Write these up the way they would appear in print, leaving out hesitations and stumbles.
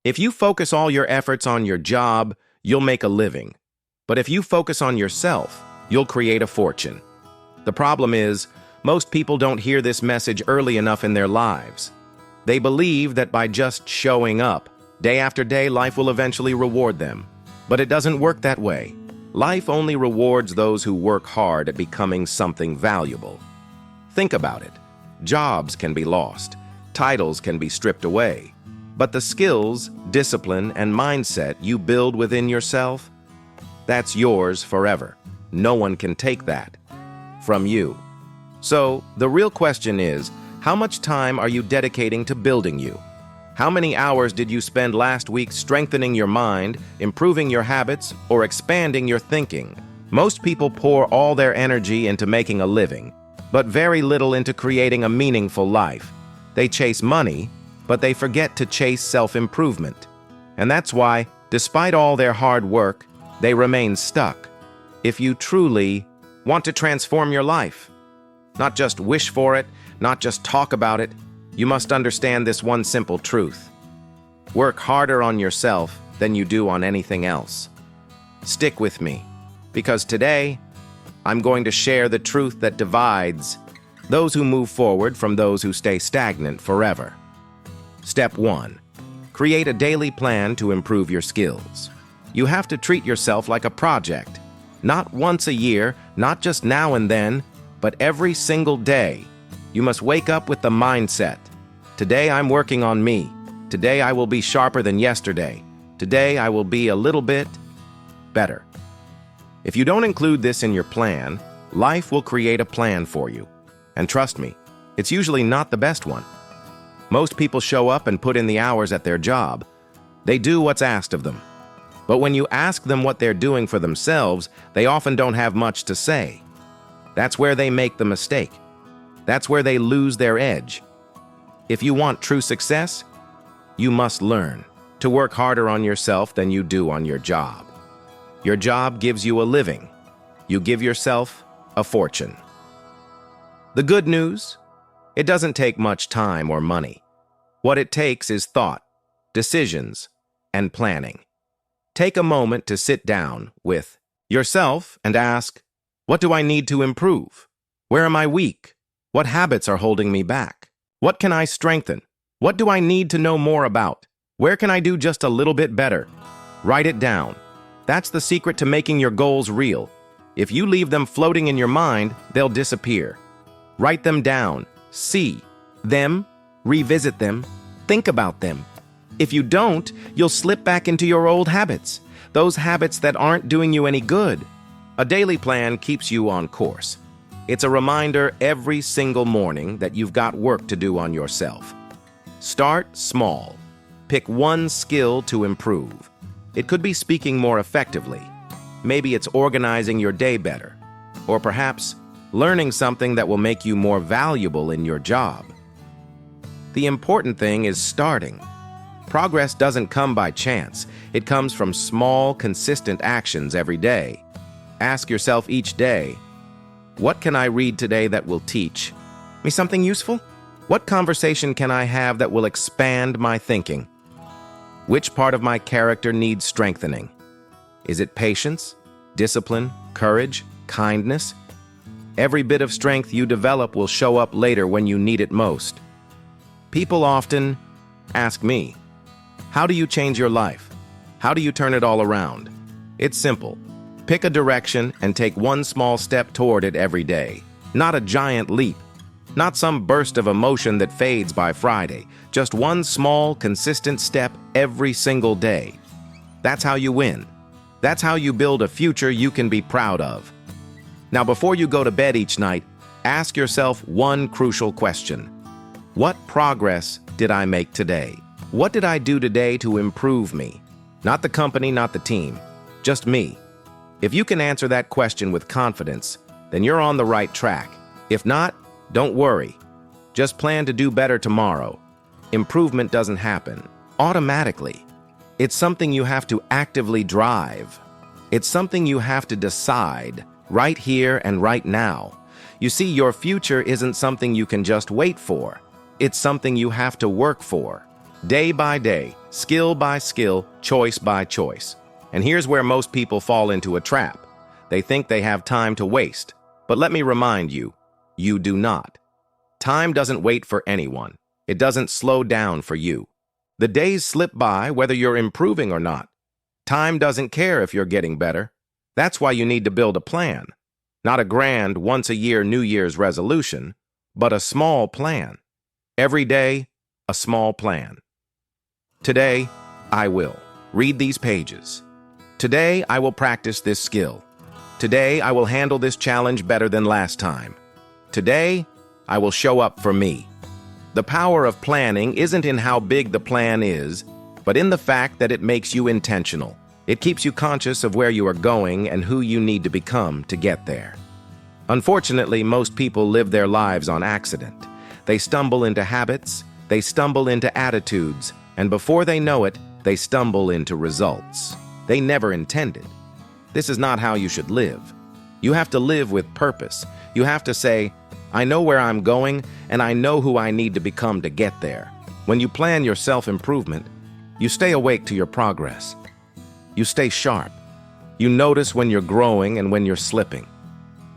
If you focus all your efforts on your job, you'll make a living. But if you focus on yourself, you'll create a fortune. The problem is, most people don't hear this message early enough in their lives. They believe that by just showing up, day after day, life will eventually reward them. But it doesn't work that way. Life only rewards those who work hard at becoming something valuable. Think about it. Jobs can be lost. Titles can be stripped away. But the skills, discipline, and mindset you build within yourself, that's yours forever. No one can take that from you. So, the real question is, how much time are you dedicating to building you? How many hours did you spend last week strengthening your mind, improving your habits, or expanding your thinking? Most people pour all their energy into making a living, but very little into creating a meaningful life. They chase money, but they forget to chase self-improvement. And that's why, despite all their hard work, they remain stuck. If you truly want to transform your life, not just wish for it, not just talk about it, you must understand this one simple truth. Work harder on yourself than you do on anything else. Stick with me, because today, I'm going to share the truth that divides those who move forward from those who stay stagnant forever. Step 1. Create a daily plan to improve your skills. You have to treat yourself like a project. Not once a year, not just now and then, but every single day. You must wake up with the mindset. Today I'm working on me. Today I will be sharper than yesterday. Today I will be a little bit better. If you don't include this in your plan, life will create a plan for you. And trust me, it's usually not the best one. Most people show up and put in the hours at their job. They do what's asked of them. But when you ask them what they're doing for themselves, they often don't have much to say. That's where they make the mistake. That's where they lose their edge. If you want true success, you must learn to work harder on yourself than you do on your job. Your job gives you a living. You give yourself a fortune. The good news? It doesn't take much time or money. What it takes is thought, decisions, and planning. Take a moment to sit down with yourself and ask, what do I need to improve? Where am I weak? What habits are holding me back? What can I strengthen? What do I need to know more about? Where can I do just a little bit better? Write it down. That's the secret to making your goals real. If you leave them floating in your mind, they'll disappear. Write them down. See them, revisit them, think about them. If you don't, you'll slip back into your old habits, those habits that aren't doing you any good. A daily plan keeps you on course. It's a reminder every single morning that you've got work to do on yourself. Start small. Pick one skill to improve. It could be speaking more effectively. Maybe it's organizing your day better. Or perhaps learning something that will make you more valuable in your job. The important thing is starting. Progress doesn't come by chance. It comes from small, consistent actions every day. Ask yourself each day, what can I read today that will teach me something useful? What conversation can I have that will expand my thinking? Which part of my character needs strengthening? Is it patience, discipline, courage, kindness? Every bit of strength you develop will show up later when you need it most. People often ask me, how do you change your life? How do you turn it all around? It's simple. Pick a direction and take one small step toward it every day. Not a giant leap. Not some burst of emotion that fades by Friday. Just one small, consistent step every single day. That's how you win. That's how you build a future you can be proud of. Now, before you go to bed each night, ask yourself one crucial question. What progress did I make today? What did I do today to improve me? Not the company, not the team, just me. If you can answer that question with confidence, then you're on the right track. If not, don't worry. Just plan to do better tomorrow. Improvement doesn't happen automatically. It's something you have to actively drive. It's something you have to decide right here and right now. You see, your future isn't something you can just wait for. It's something you have to work for. day by day, skill by skill, choice by choice. And here's where most people fall into a trap. They think they have time to waste. But let me remind you, you do not. Time doesn't wait for anyone. It doesn't slow down for you. The days slip by whether you're improving or not. Time doesn't care if you're getting better. That's why you need to build a plan. Not a grand, once-a-year New Year's resolution, but a small plan. Every day, a small plan. Today, I will read these pages. Today, I will practice this skill. Today, I will handle this challenge better than last time. Today, I will show up for me. The power of planning isn't in how big the plan is, but in the fact that it makes you intentional. It keeps you conscious of where you are going and who you need to become to get there. Unfortunately, most people live their lives on accident. They stumble into habits, they stumble into attitudes, and before they know it, they stumble into results they never intended. This is not how you should live. You have to live with purpose. You have to say, I know where I'm going, and I know who I need to become to get there. When you plan your self-improvement, you stay awake to your progress. You stay sharp. You notice when you're growing and when you're slipping.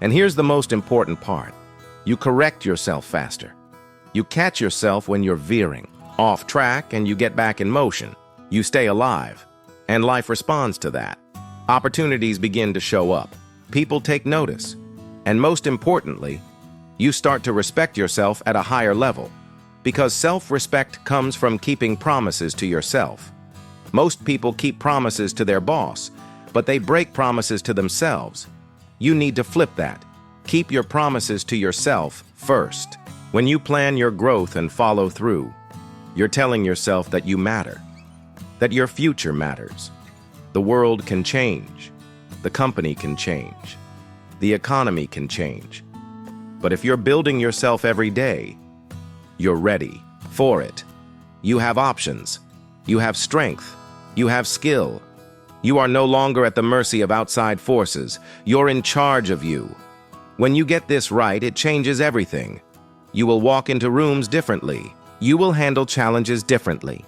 And here's the most important part. You correct yourself faster. You catch yourself when you're veering off track and you get back in motion. You stay alive, and life responds to that. Opportunities begin to show up. People take notice. And most importantly, you start to respect yourself at a higher level, because self-respect comes from keeping promises to yourself. Most people keep promises to their boss, but they break promises to themselves. You need to flip that. Keep your promises to yourself first. When you plan your growth and follow through, you're telling yourself that you matter, that your future matters. The world can change. The company can change. The economy can change. But if you're building yourself every day, you're ready for it. You have options. You have strength. You have skill. You are no longer at the mercy of outside forces. You're in charge of you. When you get this right, it changes everything. You will walk into rooms differently. You will handle challenges differently.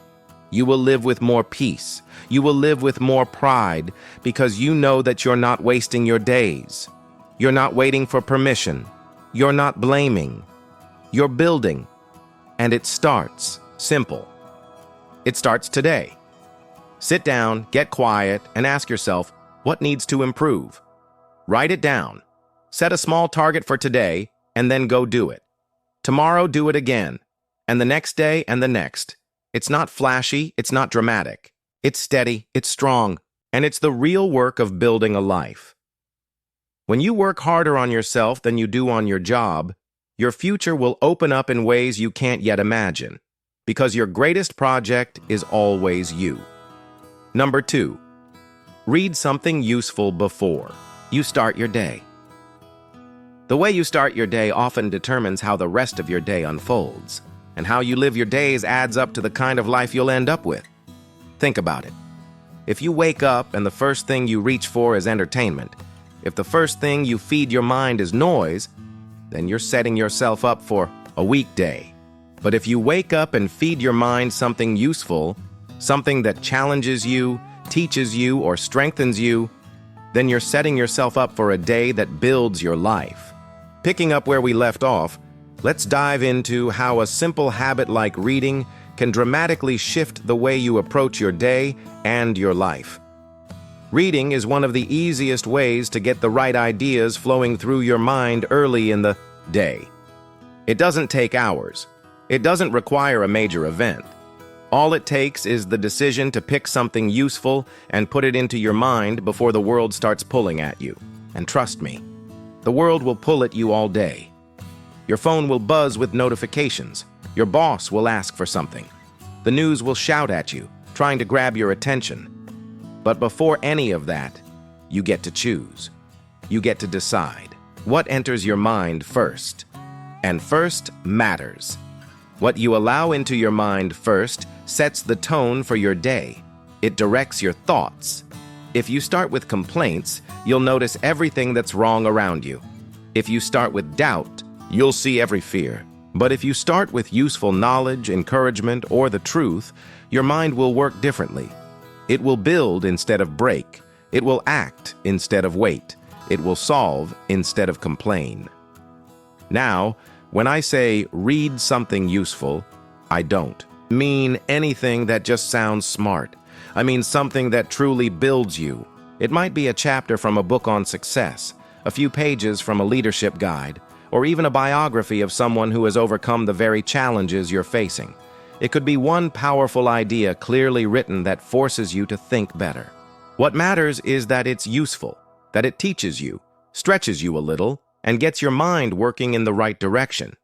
You will live with more peace. You will live with more pride because you know that you're not wasting your days. You're not waiting for permission. You're not blaming. You're building. And it starts simple. It starts today. Sit down, get quiet, and ask yourself, what needs to improve? Write it down. Set a small target for today, and then go do it. Tomorrow, do it again. And the next day, and the next. It's not flashy, it's not dramatic. It's steady, it's strong, and it's the real work of building a life. When you work harder on yourself than you do on your job, your future will open up in ways you can't yet imagine, because your greatest project is always you. Number 2, read something useful before you start your day. The way you start your day often determines how the rest of your day unfolds, and how you live your days adds up to the kind of life you'll end up with. Think about it. If you wake up and the first thing you reach for is entertainment, if the first thing you feed your mind is noise, then you're setting yourself up for a weekday. But if you wake up and feed your mind something useful, something that challenges you, teaches you, or strengthens you, then you're setting yourself up for a day that builds your life. Picking up where we left off, let's dive into how a simple habit like reading can dramatically shift the way you approach your day and your life. Reading is one of the easiest ways to get the right ideas flowing through your mind early in the day. It doesn't take hours. It doesn't require a major event. All it takes is the decision to pick something useful and put it into your mind before the world starts pulling at you. And trust me, the world will pull at you all day. Your phone will buzz with notifications. Your boss will ask for something. The news will shout at you, trying to grab your attention. But before any of that, you get to choose. You get to decide what enters your mind first. And first matters. What you allow into your mind first sets the tone for your day. It directs your thoughts. If you start with complaints, you'll notice everything that's wrong around you. If you start with doubt, you'll see every fear. But if you start with useful knowledge, encouragement, or the truth, your mind will work differently. It will build instead of break. It will act instead of wait. It will solve instead of complain. Now, when I say read something useful, I don't mean anything that just sounds smart. I mean something that truly builds you. It might be a chapter from a book on success, a few pages from a leadership guide, or even a biography of someone who has overcome the very challenges you're facing. It could be one powerful idea clearly written that forces you to think better. What matters is that it's useful, that it teaches you, stretches you a little, and gets your mind working in the right direction.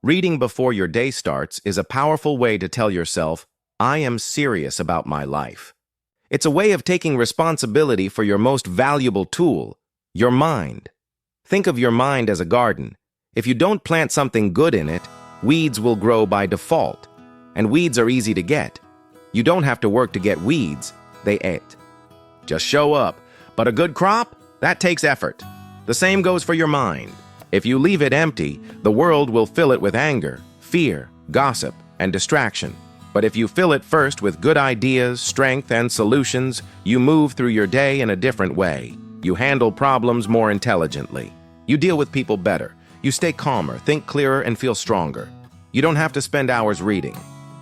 Reading before your day starts is a powerful way to tell yourself, I am serious about my life. It's a way of taking responsibility for your most valuable tool, your mind. Think of your mind as a garden. If you don't plant something good in it, weeds will grow by default. And weeds are easy to get. You don't have to work to get weeds, they eat. Just show up. But a good crop? That takes effort. The same goes for your mind. If you leave it empty, the world will fill it with anger, fear, gossip, and distraction. But if you fill it first with good ideas, strength, and solutions, you move through your day in a different way. You handle problems more intelligently. You deal with people better. You stay calmer, think clearer, and feel stronger. You don't have to spend hours reading.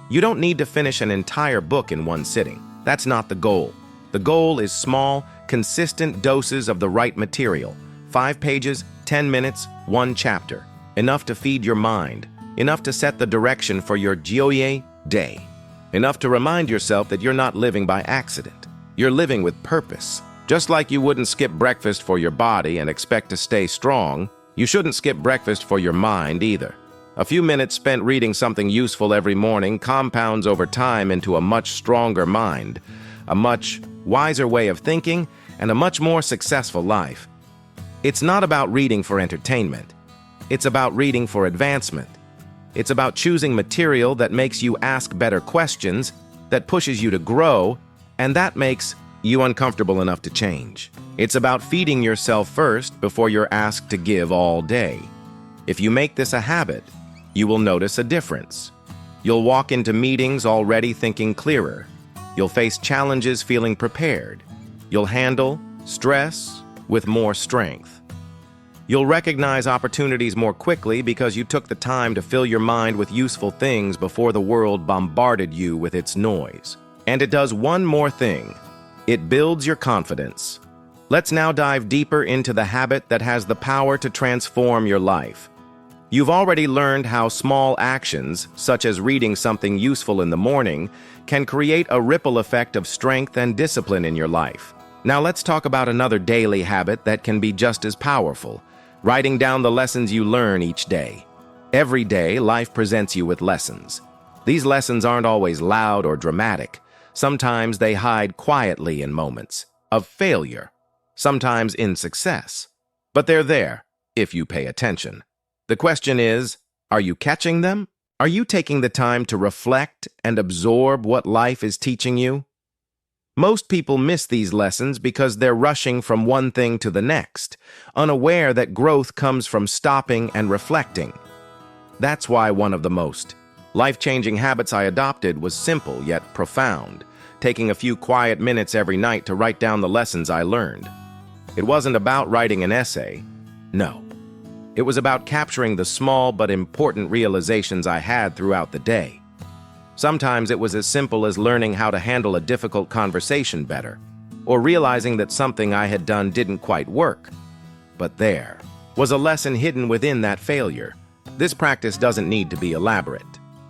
You don't need to finish an entire book in one sitting. That's not the goal. The goal is small, consistent doses of the right material. 5 pages, 10 minutes, 1 chapter. Enough to feed your mind. Enough to set the direction for your day. Enough to remind yourself that you're not living by accident. You're living with purpose. Just like you wouldn't skip breakfast for your body and expect to stay strong, you shouldn't skip breakfast for your mind either. A few minutes spent reading something useful every morning compounds over time into a much stronger mind, a much wiser way of thinking, and a much more successful life. It's not about reading for entertainment. It's about reading for advancement. It's about choosing material that makes you ask better questions, that pushes you to grow, and that makes you uncomfortable enough to change. It's about feeding yourself first before you're asked to give all day. If you make this a habit, you will notice a difference. You'll walk into meetings already thinking clearer. You'll face challenges feeling prepared. You'll handle stress with more strength. You'll recognize opportunities more quickly because you took the time to fill your mind with useful things before the world bombarded you with its noise. And it does one more thing. It builds your confidence. Let's now dive deeper into the habit that has the power to transform your life. You've already learned how small actions, such as reading something useful in the morning, can create a ripple effect of strength and discipline in your life. Now let's talk about another daily habit that can be just as powerful, writing down the lessons you learn each day. Every day, life presents you with lessons. These lessons aren't always loud or dramatic. Sometimes they hide quietly in moments of failure, sometimes in success. But they're there, if you pay attention. The question is, are you catching them? Are you taking the time to reflect and absorb what life is teaching you? Most people miss these lessons because they're rushing from one thing to the next, unaware that growth comes from stopping and reflecting. That's why one of the most life-changing habits I adopted was simple yet profound, taking a few quiet minutes every night to write down the lessons I learned. It wasn't about writing an essay. No. It was about capturing the small but important realizations I had throughout the day. Sometimes it was as simple as learning how to handle a difficult conversation better, or realizing that something I had done didn't quite work. But there was a lesson hidden within that failure. This practice doesn't need to be elaborate.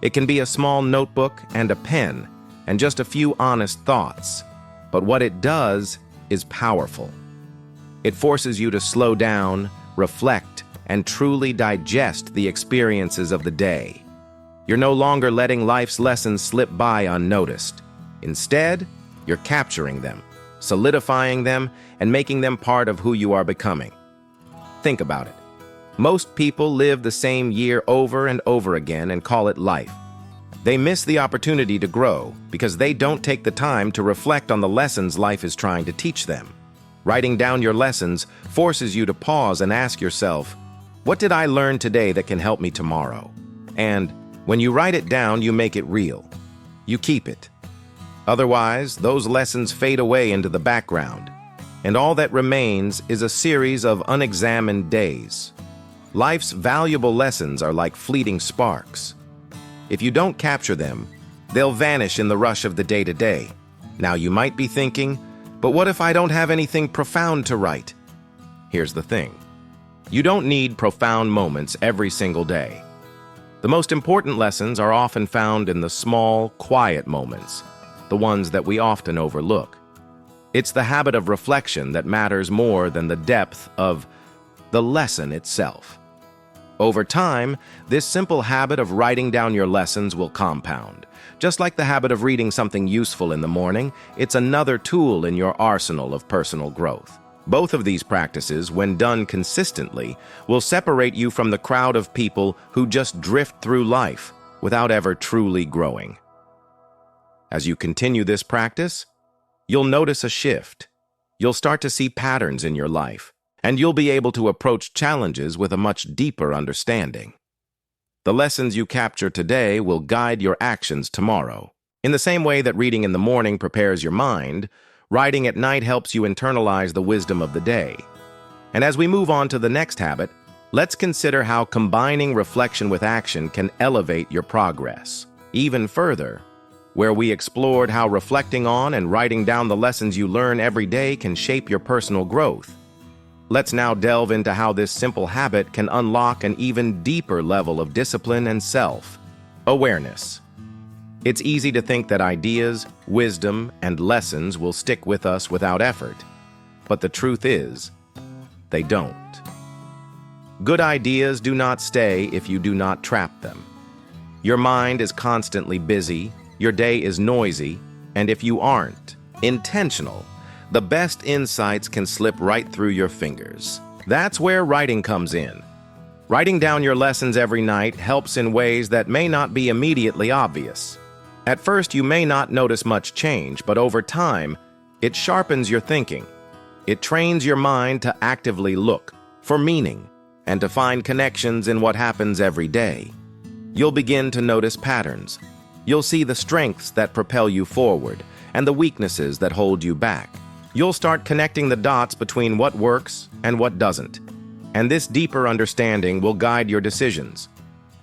It can be a small notebook and a pen, and just a few honest thoughts. But what it does is powerful. It forces you to slow down, reflect, and truly digest the experiences of the day. You're no longer letting life's lessons slip by unnoticed. Instead, you're capturing them, solidifying them, and making them part of who you are becoming. Think about it. Most people live the same year over and over again and call it life. They miss the opportunity to grow because they don't take the time to reflect on the lessons life is trying to teach them. Writing down your lessons forces you to pause and ask yourself, what did I learn today that can help me tomorrow? And when you write it down, you make it real. You keep it. Otherwise, those lessons fade away into the background, and all that remains is a series of unexamined days. Life's valuable lessons are like fleeting sparks. If you don't capture them, they'll vanish in the rush of the day-to-day. Now you might be thinking, but what if I don't have anything profound to write? Here's the thing. You don't need profound moments every single day. The most important lessons are often found in the small, quiet moments, the ones that we often overlook. It's the habit of reflection that matters more than the depth of the lesson itself. Over time, this simple habit of writing down your lessons will compound. Just like the habit of reading something useful in the morning, it's another tool in your arsenal of personal growth. Both of these practices, when done consistently, will separate you from the crowd of people who just drift through life without ever truly growing. As you continue this practice, you'll notice a shift. You'll start to see patterns in your life, and you'll be able to approach challenges with a much deeper understanding. The lessons you capture today will guide your actions tomorrow. In the same way that reading in the morning prepares your mind, writing at night helps you internalize the wisdom of the day. And as we move on to the next habit, let's consider how combining reflection with action can elevate your progress. Even further, where we explored how reflecting on and writing down the lessons you learn every day can shape your personal growth. Let's now delve into how this simple habit can unlock an even deeper level of discipline and self-awareness. It's easy to think that ideas, wisdom, and lessons will stick with us without effort. But the truth is, they don't. Good ideas do not stay if you do not trap them. Your mind is constantly busy, your day is noisy, and if you aren't intentional, the best insights can slip right through your fingers. That's where writing comes in. Writing down your lessons every night helps in ways that may not be immediately obvious. At first, you may not notice much change, but over time, it sharpens your thinking. It trains your mind to actively look for meaning and to find connections in what happens every day. You'll begin to notice patterns. You'll see the strengths that propel you forward and the weaknesses that hold you back. You'll start connecting the dots between what works and what doesn't. And this deeper understanding will guide your decisions.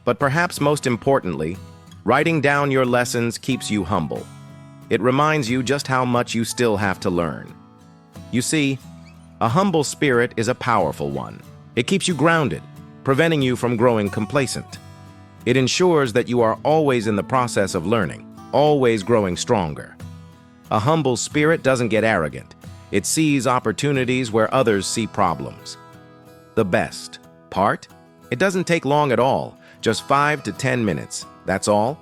But perhaps most importantly, writing down your lessons keeps you humble. It reminds you just how much you still have to learn. You see, a humble spirit is a powerful one. It keeps you grounded, preventing you from growing complacent. It ensures that you are always in the process of learning, always growing stronger. A humble spirit doesn't get arrogant. It sees opportunities where others see problems. The best part? It doesn't take long at all, just 5 to 10 minutes. That's all.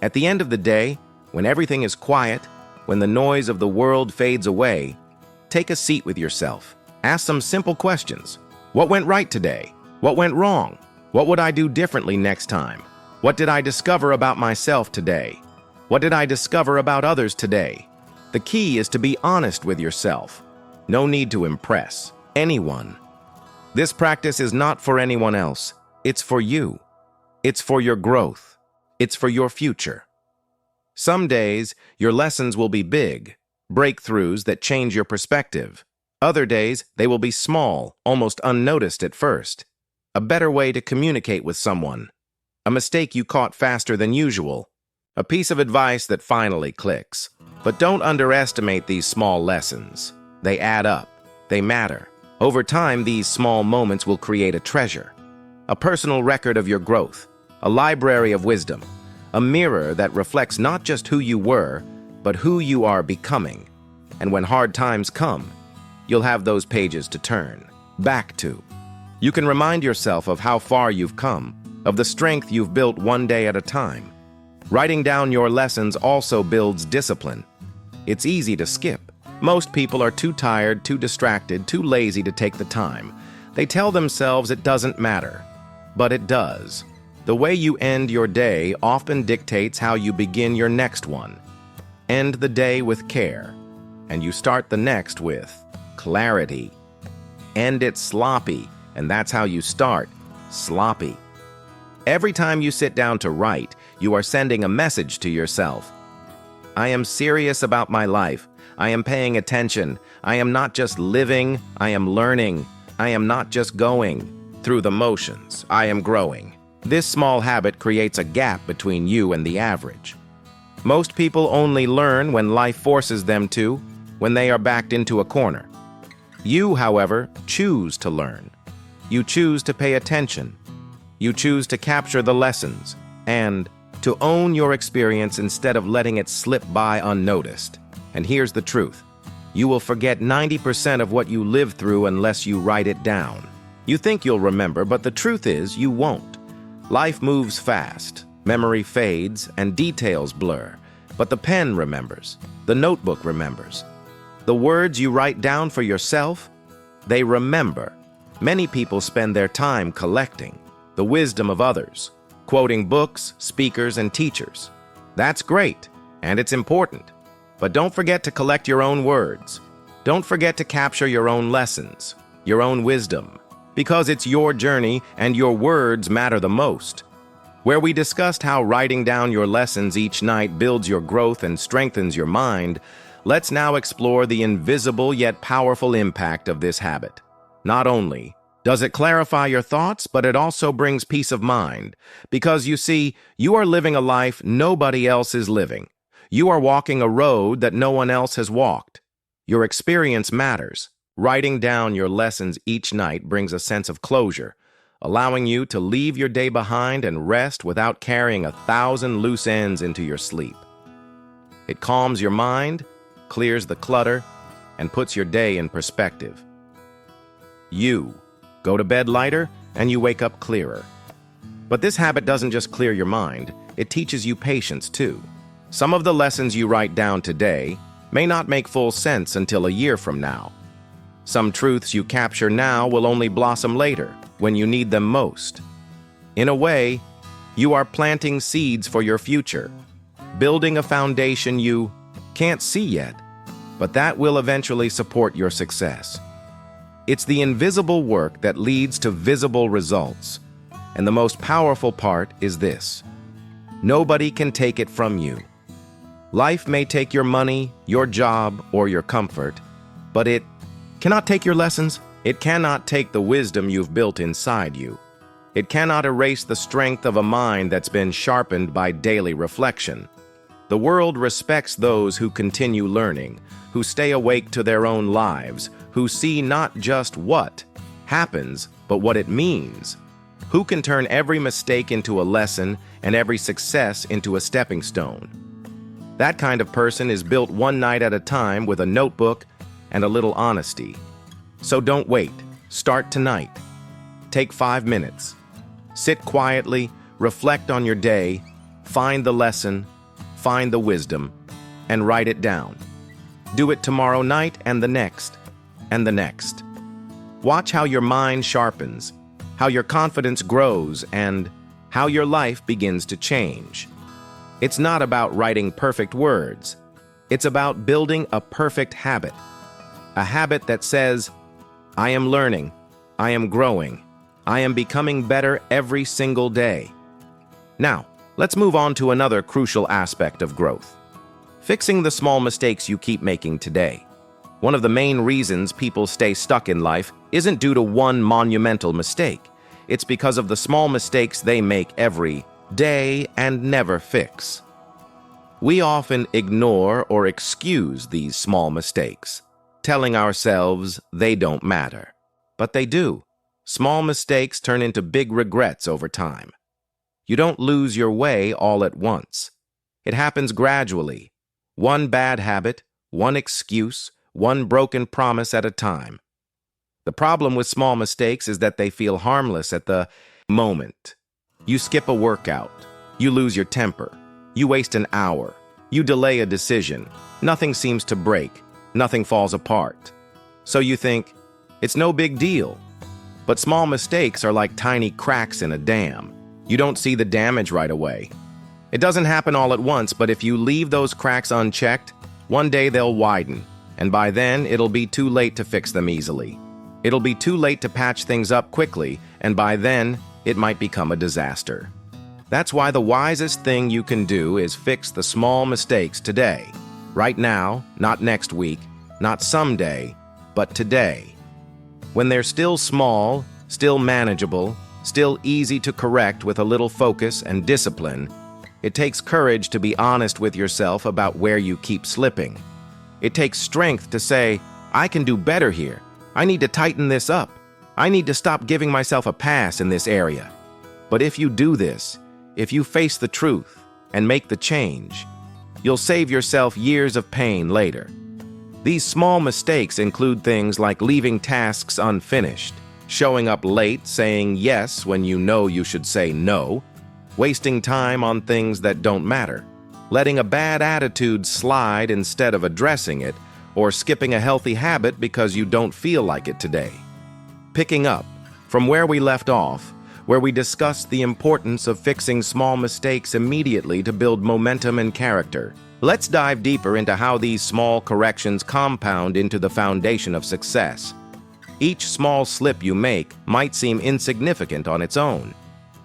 At the end of the day, when everything is quiet, when the noise of the world fades away, take a seat with yourself. Ask some simple questions. What went right today? What went wrong? What would I do differently next time? What did I discover about myself today? What did I discover about others today? The key is to be honest with yourself. No need to impress anyone. This practice is not for anyone else. It's for you. It's for your growth. It's for your future. Some days, your lessons will be big, breakthroughs that change your perspective. Other days, they will be small, almost unnoticed at first. A better way to communicate with someone. A mistake you caught faster than usual. A piece of advice that finally clicks. But don't underestimate these small lessons. They add up. They matter. Over time, these small moments will create a treasure. A personal record of your growth. A library of wisdom. A mirror that reflects not just who you were, but who you are becoming. And when hard times come, you'll have those pages to turn back to. You can remind yourself of how far you've come, of the strength you've built one day at a time. Writing down your lessons also builds discipline. It's easy to skip. Most people are too tired, too distracted, too lazy to take the time. They tell themselves it doesn't matter, but it does. The way you end your day often dictates how you begin your next one. End the day with care, and you start the next with clarity. End it sloppy, and that's how you start, sloppy. Every time you sit down to write, you are sending a message to yourself. I am serious about my life. I am paying attention. I am not just living, I am learning. I am not just going through the motions. I am growing. This small habit creates a gap between you and the average. Most people only learn when life forces them to, when they are backed into a corner. You, however, choose to learn. You choose to pay attention. You choose to capture the lessons and to own your experience instead of letting it slip by unnoticed. And here's the truth. You will forget 90% of what you lived through unless you write it down. You think you'll remember, but the truth is you won't. Life moves fast, memory fades, and details blur. But the pen remembers. The notebook remembers. The words you write down for yourself, they remember. Many people spend their time collecting the wisdom of others, quoting books, speakers, and teachers. That's great, and it's important. But don't forget to collect your own words. Don't forget to capture your own lessons, your own wisdom, because it's your journey and your words matter the most. Where we discussed how writing down your lessons each night builds your growth and strengthens your mind, let's now explore the invisible yet powerful impact of this habit. Not only does it clarify your thoughts, but it also brings peace of mind. Because you see, you are living a life nobody else is living. You are walking a road that no one else has walked. Your experience matters. Writing down your lessons each night brings a sense of closure, allowing you to leave your day behind and rest without carrying 1,000 loose ends into your sleep. It calms your mind, clears the clutter, and puts your day in perspective. You go to bed lighter, and you wake up clearer. But this habit doesn't just clear your mind, it teaches you patience too. Some of the lessons you write down today may not make full sense until a year from now. Some truths you capture now will only blossom later, when you need them most. In a way, you are planting seeds for your future, building a foundation you can't see yet, but that will eventually support your success. It's the invisible work that leads to visible results. And the most powerful part is this: nobody can take it from you. Life may take your money, your job, or your comfort, but it cannot take your lessons. It cannot take the wisdom you've built inside you. It cannot erase the strength of a mind that's been sharpened by daily reflection. The world respects those who continue learning, who stay awake to their own lives, who see not just what happens, but what it means, who can turn every mistake into a lesson and every success into a stepping stone. That kind of person is built one night at a time with a notebook and a little honesty. So don't wait. Start tonight. Take 5 minutes. Sit quietly, reflect on your day, find the lesson, find the wisdom, and write it down. Do it tomorrow night and the next, and the next. Watch how your mind sharpens, how your confidence grows, and how your life begins to change. It's not about writing perfect words. It's about building a perfect habit. A habit that says, I am learning, I am growing, I am becoming better every single day. Now, let's move on to another crucial aspect of growth: fixing the small mistakes you keep making today. One of the main reasons people stay stuck in life isn't due to one monumental mistake. It's because of the small mistakes they make every day and never fix. We often ignore or excuse these small mistakes, telling ourselves they don't matter. But they do. Small mistakes turn into big regrets over time. You don't lose your way all at once. It happens gradually. One bad habit, one excuse, one broken promise at a time. The problem with small mistakes is that they feel harmless at the moment. You skip a workout. You lose your temper. You waste an hour. You delay a decision. Nothing seems to break. Nothing falls apart. So you think, it's no big deal. But small mistakes are like tiny cracks in a dam. You don't see the damage right away. It doesn't happen all at once, but if you leave those cracks unchecked, one day they'll widen, and by then it'll be too late to fix them easily. It'll be too late to patch things up quickly, and by then it might become a disaster. That's why the wisest thing you can do is fix the small mistakes today. Right now, not next week, not someday, but today. When they're still small, still manageable, still easy to correct with a little focus and discipline, it takes courage to be honest with yourself about where you keep slipping. It takes strength to say, I can do better here. I need to tighten this up. I need to stop giving myself a pass in this area. But if you do this, if you face the truth and make the change, you'll save yourself years of pain later. These small mistakes include things like leaving tasks unfinished, showing up late, saying yes when you know you should say no, wasting time on things that don't matter, letting a bad attitude slide instead of addressing it, or skipping a healthy habit because you don't feel like it today. Picking up from where we left off, where we discussed the importance of fixing small mistakes immediately to build momentum and character. Let's dive deeper into how these small corrections compound into the foundation of success. Each small slip you make might seem insignificant on its own.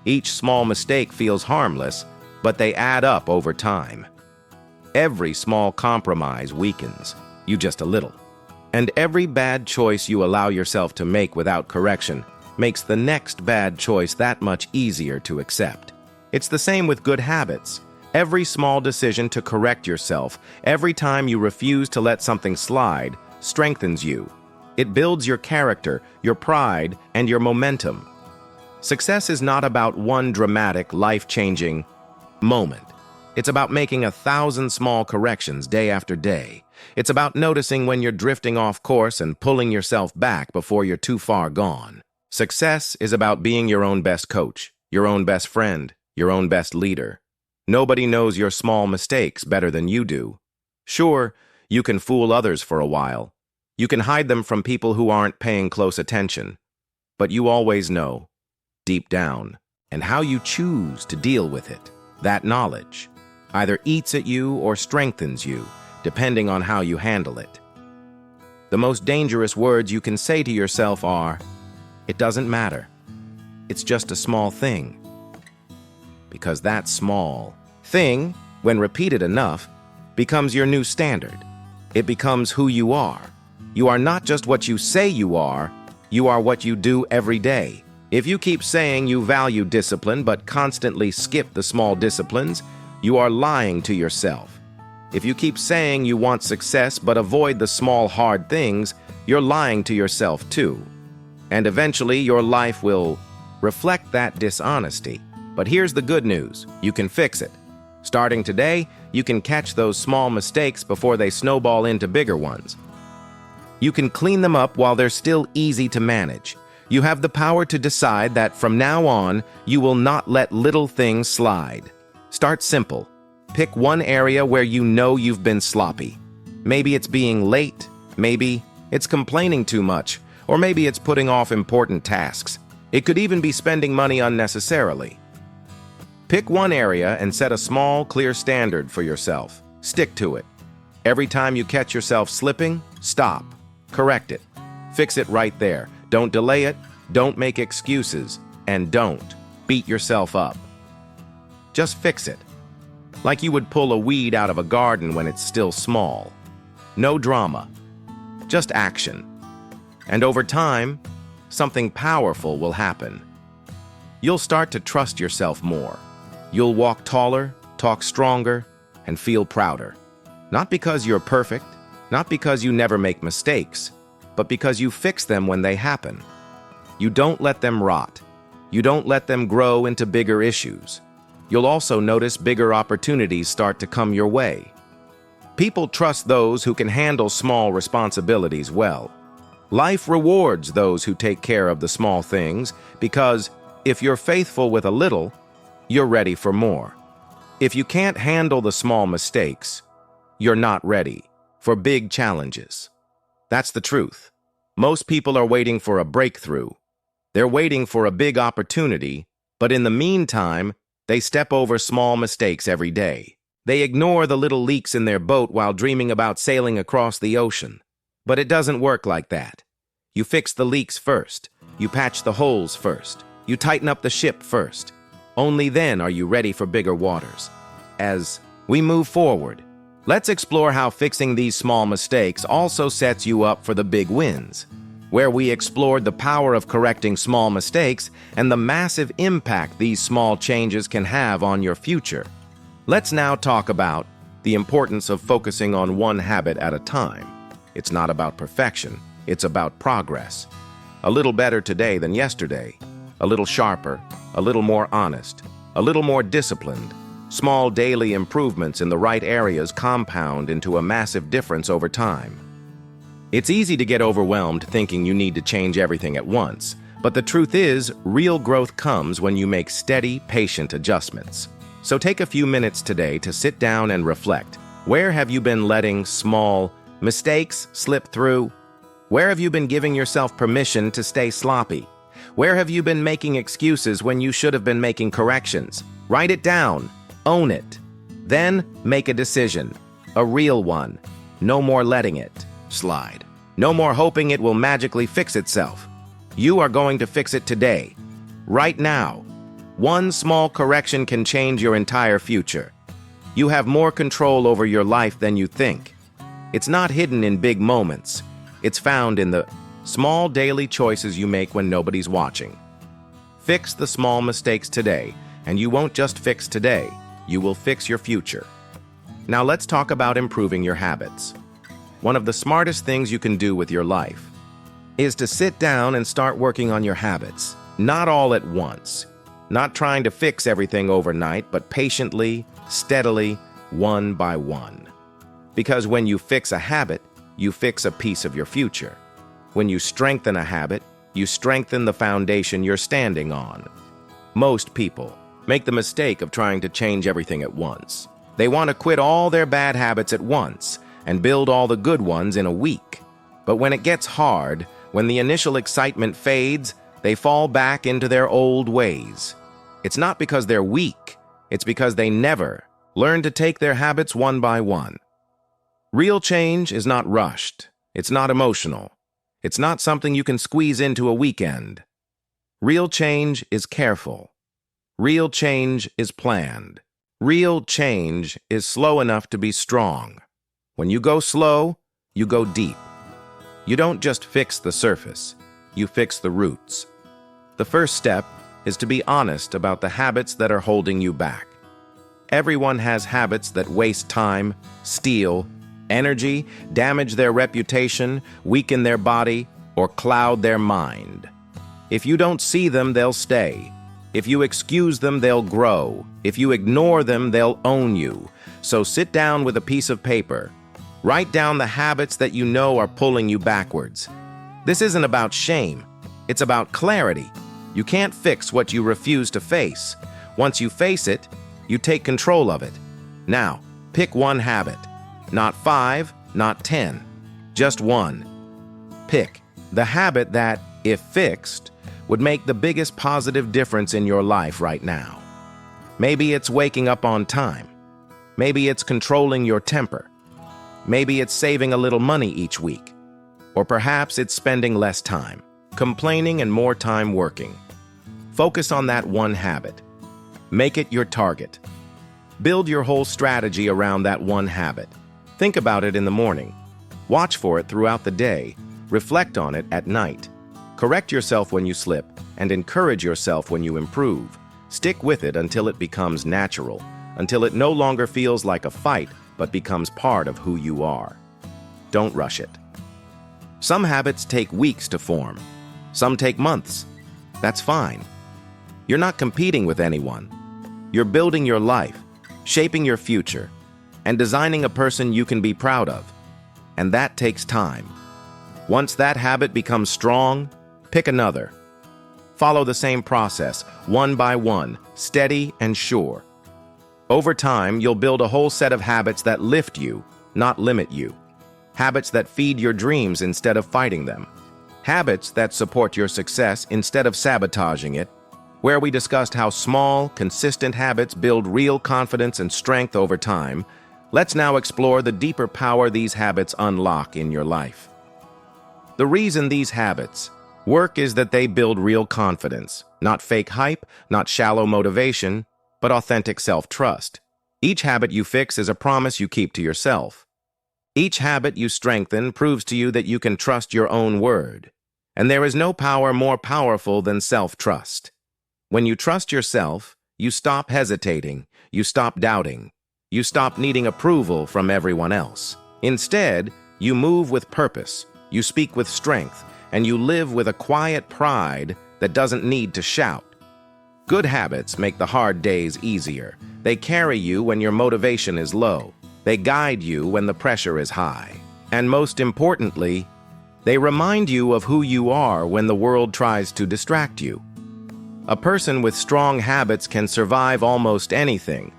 Each small mistake feels harmless, but they add up over time. Every small compromise weakens you just a little. And every bad choice you allow yourself to make without correction makes the next bad choice that much easier to accept. It's the same with good habits. Every small decision to correct yourself, every time you refuse to let something slide, strengthens you. It builds your character, your pride, and your momentum. Success is not about one dramatic, life-changing moment. It's about making 1,000 small corrections day after day. It's about noticing when you're drifting off course and pulling yourself back before you're too far gone. Success is about being your own best coach, your own best friend, your own best leader. Nobody knows your small mistakes better than you do. Sure, you can fool others for a while. You can hide them from people who aren't paying close attention. But you always know, deep down, and how you choose to deal with it. That knowledge either eats at you or strengthens you, depending on how you handle it. The most dangerous words you can say to yourself are, "It doesn't matter. It's just a small thing." Because that small thing, when repeated enough, becomes your new standard. It becomes who you are. You are not just what you say you are what you do every day. If you keep saying you value discipline but constantly skip the small disciplines, you are lying to yourself. If you keep saying you want success but avoid the small hard things, you're lying to yourself too. And eventually your life will reflect that dishonesty. But here's the good news. You can fix it. Starting today, you can catch those small mistakes before they snowball into bigger ones. You can clean them up while they're still easy to manage. You have the power to decide that from now on, you will not let little things slide. Start simple. Pick one area where you know you've been sloppy. Maybe it's being late, maybe it's complaining too much, or maybe it's putting off important tasks. It could even be spending money unnecessarily. Pick one area and set a small, clear standard for yourself. Stick to it. Every time you catch yourself slipping, stop. Correct it. Fix it right there. Don't delay it, don't make excuses, and don't beat yourself up. Just fix it. Like you would pull a weed out of a garden when it's still small. No drama, just action. And over time, something powerful will happen. You'll start to trust yourself more. You'll walk taller, talk stronger, and feel prouder. Not because you're perfect, not because you never make mistakes, but because you fix them when they happen. You don't let them rot. You don't let them grow into bigger issues. You'll also notice bigger opportunities start to come your way. People trust those who can handle small responsibilities well. Life rewards those who take care of the small things because if you're faithful with a little, you're ready for more. If you can't handle the small mistakes, you're not ready for big challenges. That's the truth. Most people are waiting for a breakthrough. They're waiting for a big opportunity, but in the meantime, they step over small mistakes every day. They ignore the little leaks in their boat while dreaming about sailing across the ocean. But it doesn't work like that. You fix the leaks first. You patch the holes first. You tighten up the ship first. Only then are you ready for bigger waters. As we move forward, let's explore how fixing these small mistakes also sets you up for the big wins, where we explored the power of correcting small mistakes and the massive impact these small changes can have on your future. Let's now talk about the importance of focusing on one habit at a time. It's not about perfection, it's about progress. A little better today than yesterday, a little sharper, a little more honest, a little more disciplined. Small daily improvements in the right areas compound into a massive difference over time. It's easy to get overwhelmed thinking you need to change everything at once, but the truth is, real growth comes when you make steady, patient adjustments. So take a few minutes today to sit down and reflect. Where have you been letting small mistakes slip through? Where have you been giving yourself permission to stay sloppy? Where have you been making excuses when you should have been making corrections? Write it down. Own it. Then make a decision. A real one. No more letting it slide. No more hoping it will magically fix itself. You are going to fix it today. Right now. One small correction can change your entire future. You have more control over your life than you think. It's not hidden in big moments. It's found in the small daily choices you make when nobody's watching. Fix the small mistakes today, and you won't just fix today. You will fix your future. Now let's talk about improving your habits. One of the smartest things you can do with your life is to sit down and start working on your habits. Not all at once. Not trying to fix everything overnight, but patiently, steadily, one by one. Because when you fix a habit, you fix a piece of your future. When you strengthen a habit, you strengthen the foundation you're standing on. Most people make the mistake of trying to change everything at once. They want to quit all their bad habits at once and build all the good ones in a week. But when it gets hard, when the initial excitement fades, they fall back into their old ways. It's not because they're weak, it's because they never learn to take their habits one by one. Real change is not rushed. It's not emotional. It's not something you can squeeze into a weekend. Real change is careful. Real change is planned. Real change is slow enough to be strong. When you go slow, you go deep. You don't just fix the surface, you fix the roots. The first step is to be honest about the habits that are holding you back. Everyone has habits that waste time, steal energy, damage their reputation, weaken their body, or cloud their mind. If you don't see them, they'll stay. If you excuse them, they'll grow. If you ignore them, they'll own you. So sit down with a piece of paper. Write down the habits that you know are pulling you backwards. This isn't about shame. It's about clarity. You can't fix what you refuse to face. Once you face it, you take control of it. Now, pick one habit. Not 5, not 10. Just one. Pick the habit that, if fixed, would make the biggest positive difference in your life right now. Maybe it's waking up on time. Maybe it's controlling your temper. Maybe it's saving a little money each week. Or perhaps it's spending less time, complaining and more time working. Focus on that one habit. Make it your target. Build your whole strategy around that one habit. Think about it in the morning. Watch for it throughout the day. Reflect on it at night. Correct yourself when you slip, and encourage yourself when you improve. Stick with it until it becomes natural, until it no longer feels like a fight, but becomes part of who you are. Don't rush it. Some habits take weeks to form. Some take months. That's fine. You're not competing with anyone. You're building your life, shaping your future, and designing a person you can be proud of. And that takes time. Once that habit becomes strong, pick another. Follow the same process, one by one, steady and sure. Over time, you'll build a whole set of habits that lift you, not limit you. Habits that feed your dreams instead of fighting them. Habits that support your success instead of sabotaging it. Where we discussed how small, consistent habits build real confidence and strength over time, let's now explore the deeper power these habits unlock in your life. The reason these habits Work is that they build real confidence, not fake hype, not shallow motivation, but authentic self-trust. Each habit you fix is a promise you keep to yourself. Each habit you strengthen proves to you that you can trust your own word. And there is no power more powerful than self-trust. When you trust yourself, you stop hesitating, you stop doubting, you stop needing approval from everyone else. Instead, you move with purpose, you speak with strength, and you live with a quiet pride that doesn't need to shout. Good habits make the hard days easier. They carry you when your motivation is low. They guide you when the pressure is high. And most importantly, they remind you of who you are when the world tries to distract you. A person with strong habits can survive almost anything,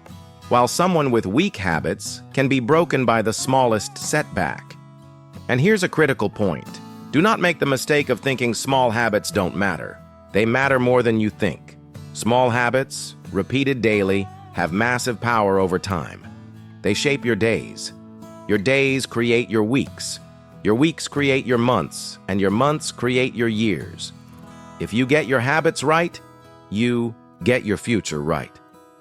while someone with weak habits can be broken by the smallest setback. And here's a critical point. Do not make the mistake of thinking small habits don't matter. They matter more than you think. Small habits, repeated daily, have massive power over time. They shape your days. Your days create your weeks. Your weeks create your months, and your months create your years. If you get your habits right, you get your future right.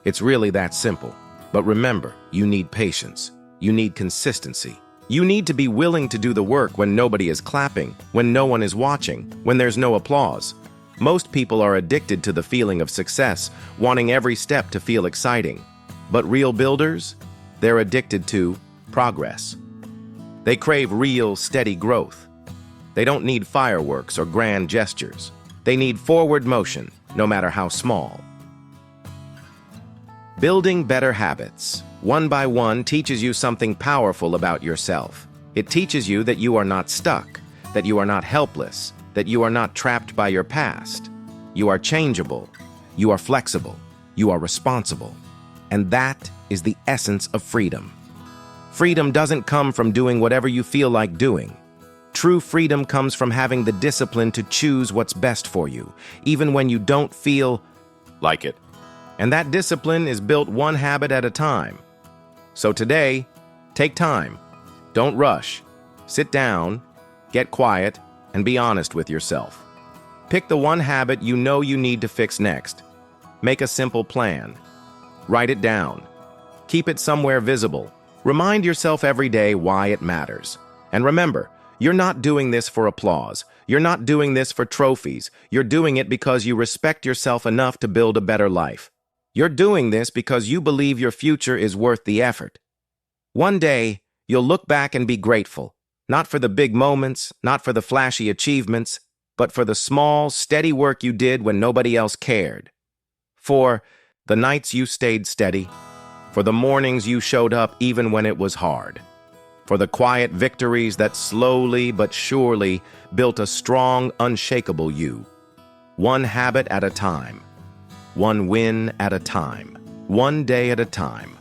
It's really that simple. But remember, you need patience. You need consistency. You need to be willing to do the work when nobody is clapping, when no one is watching, when there's no applause. Most people are addicted to the feeling of success, wanting every step to feel exciting. But real builders, they're addicted to progress. They crave real, steady growth. They don't need fireworks or grand gestures. They need forward motion, no matter how small. Building better habits, one by one, teaches you something powerful about yourself. It teaches you that you are not stuck, that you are not helpless, that you are not trapped by your past. You are changeable, you are flexible, you are responsible. And that is the essence of freedom. Freedom doesn't come from doing whatever you feel like doing. True freedom comes from having the discipline to choose what's best for you, even when you don't feel like it. And that discipline is built one habit at a time. So today, take time. Don't rush. Sit down, get quiet, and be honest with yourself. Pick the one habit you know you need to fix next. Make a simple plan. Write it down. Keep it somewhere visible. Remind yourself every day why it matters. And remember, you're not doing this for applause. You're not doing this for trophies. You're doing it because you respect yourself enough to build a better life. You're doing this because you believe your future is worth the effort. One day, you'll look back and be grateful, not for the big moments, not for the flashy achievements, but for the small, steady work you did when nobody else cared. For the nights you stayed steady, for the mornings you showed up even when it was hard, for the quiet victories that slowly but surely built a strong, unshakable you. One habit at a time. One win at a time, one day at a time.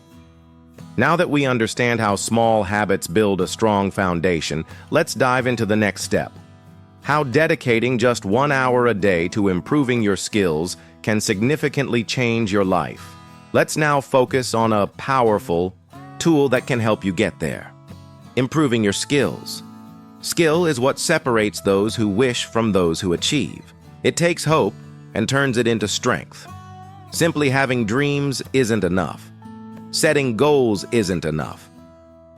Now that we understand how small habits build a strong foundation, let's dive into the next step. How dedicating just 1 hour a day to improving your skills can significantly change your life. Let's now focus on a powerful tool that can help you get there. Improving your skills. Skill is what separates those who wish from those who achieve. It takes hope and turns it into strength. Simply having dreams isn't enough. Setting goals isn't enough.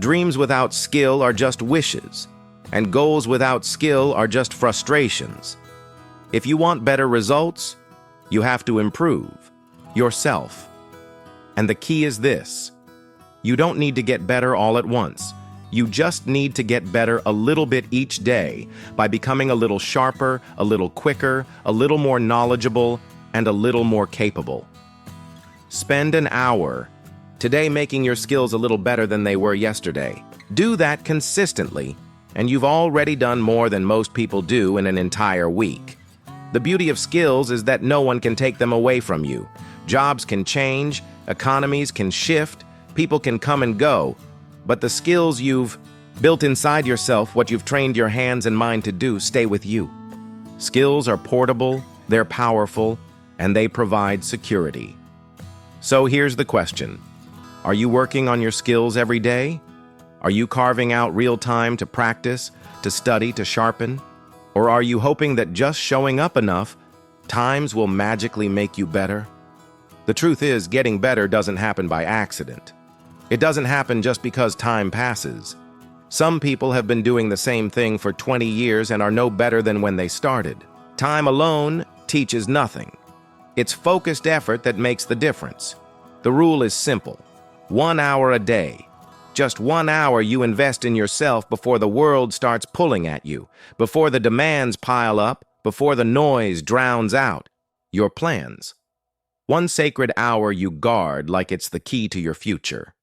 Dreams without skill are just wishes, and goals without skill are just frustrations. If you want better results, you have to improve yourself. And the key is this: you don't need to get better all at once. You just need to get better a little bit each day by becoming a little sharper, a little quicker, a little more knowledgeable, and a little more capable. Spend an hour today making your skills a little better than they were yesterday. Do that consistently, and you've already done more than most people do in an entire week. The beauty of skills is that no one can take them away from you. Jobs can change, economies can shift, people can come and go, but the skills you've built inside yourself, what you've trained your hands and mind to do, stay with you. Skills are portable, they're powerful, and they provide security. So here's the question. Are you working on your skills every day? Are you carving out real time to practice, to study, to sharpen? Or are you hoping that just showing up enough times will magically make you better? The truth is, getting better doesn't happen by accident. It doesn't happen just because time passes. Some people have been doing the same thing for 20 years and are no better than when they started. Time alone teaches nothing. It's focused effort that makes the difference. The rule is simple. 1 hour a day. Just 1 hour you invest in yourself before the world starts pulling at you, before the demands pile up, before the noise drowns out your plans. 1 sacred hour you guard like it's the key to your future.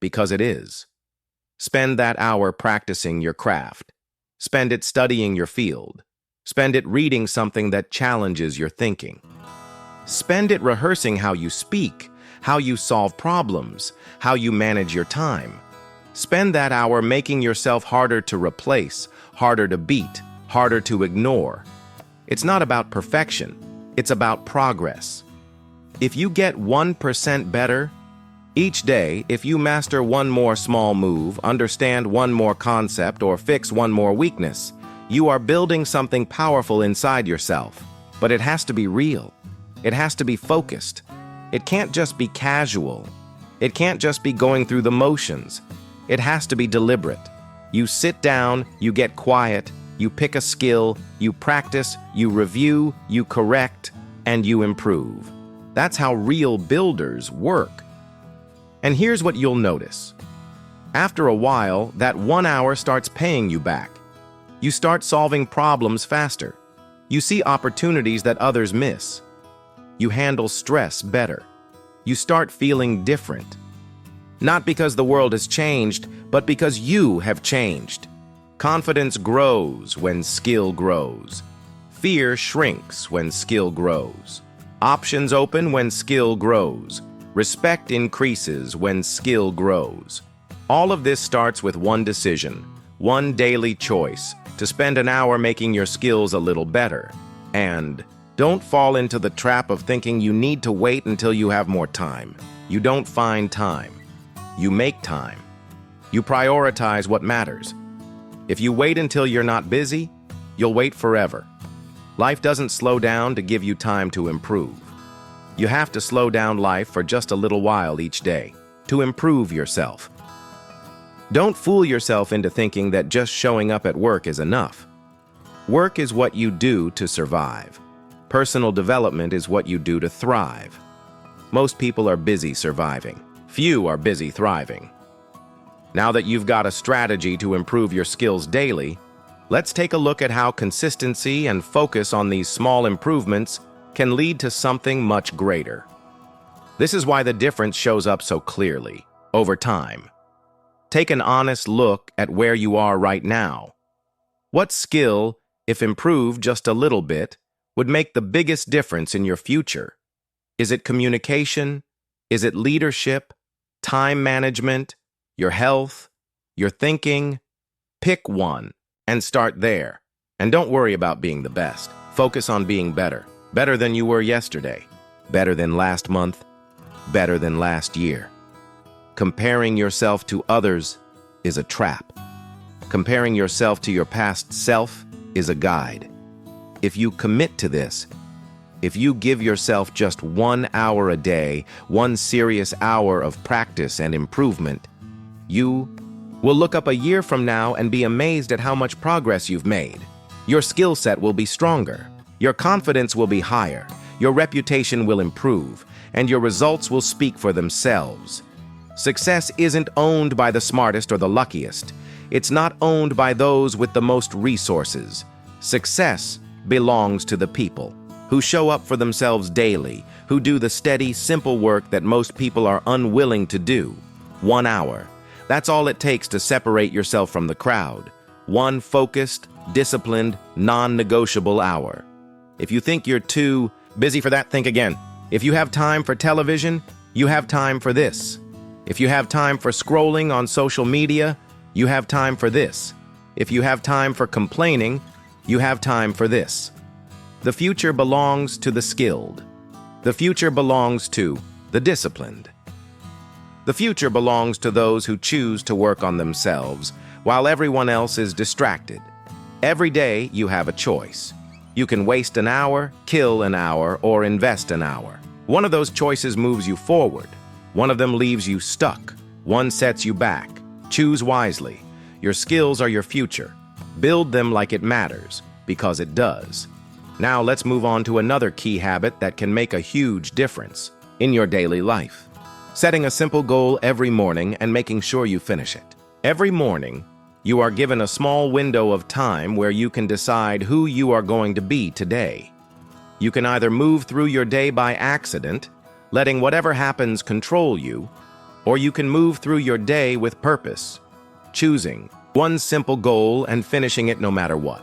Because it is. Spend that hour practicing your craft. Spend it studying your field. Spend it reading something that challenges your thinking. Spend it rehearsing how you speak, how you solve problems, how you manage your time. Spend that hour making yourself harder to replace, harder to beat, harder to ignore. It's not about perfection. It's about progress. If you get 1% better each day, if you master 1 more small move, understand 1 more concept, or fix 1 more weakness, you are building something powerful inside yourself. But it has to be real. It has to be focused. It can't just be casual. It can't just be going through the motions. It has to be deliberate. You sit down, you get quiet, you pick a skill, you practice, you review, you correct, and you improve. That's how real builders work. And here's what you'll notice. After a while, that 1 hour starts paying you back. You start solving problems faster. You see opportunities that others miss. You handle stress better. You start feeling different. Not because the world has changed, but because you have changed. Confidence grows when skill grows. Fear shrinks when skill grows. Options open when skill grows. Respect increases when skill grows. All of this starts with 1 decision, 1 daily choice, to spend an hour making your skills a little better. And don't fall into the trap of thinking you need to wait until you have more time. You don't find time. You make time. You prioritize what matters. If you wait until you're not busy, you'll wait forever. Life doesn't slow down to give you time to improve. You have to slow down life for just a little while each day to improve yourself. Don't fool yourself into thinking that just showing up at work is enough. Work is what you do to survive. Personal development is what you do to thrive. Most people are busy surviving. Few are busy thriving. Now that you've got a strategy to improve your skills daily, let's take a look at how consistency and focus on these small improvements can lead to something much greater. This is why the difference shows up so clearly, over time. Take an honest look at where you are right now. What skill, if improved just a little bit, would make the biggest difference in your future? Is it communication? Is it leadership? Time management? Your health? Your thinking? Pick one and start there. And don't worry about being the best. Focus on being better. Better than you were yesterday. Better than last month. Better than last year. Comparing yourself to others is a trap. Comparing yourself to your past self is a guide. If you commit to this, if you give yourself just 1 hour a day, 1 serious hour of practice and improvement, you will look up a year from now and be amazed at how much progress you've made. Your skill set will be stronger. Your confidence will be higher. Your reputation will improve, and your results will speak for themselves. Success isn't owned by the smartest or the luckiest. It's not owned by those with the most resources. Success belongs to the people who show up for themselves daily, who do the steady, simple work that most people are unwilling to do. 1 hour. That's all it takes to separate yourself from the crowd. 1 focused, disciplined, non-negotiable hour. If you think you're too busy for that, think again. If you have time for television, you have time for this. If you have time for scrolling on social media, you have time for this. If you have time for complaining, you have time for this. The future belongs to the skilled. The future belongs to the disciplined. The future belongs to those who choose to work on themselves while everyone else is distracted. Every day, you have a choice. You can waste an hour, kill an hour, or invest an hour. One of those choices moves you forward. One of them leaves you stuck. One sets you back. Choose wisely. Your skills are your future. Build them like it matters, because it does. Now let's move on to another key habit that can make a huge difference in your daily life. Setting a simple goal every morning and making sure you finish it. Every morning, you are given a small window of time where you can decide who you are going to be today. You can either move through your day by accident, letting whatever happens control you, or you can move through your day with purpose, choosing one simple goal and finishing it no matter what.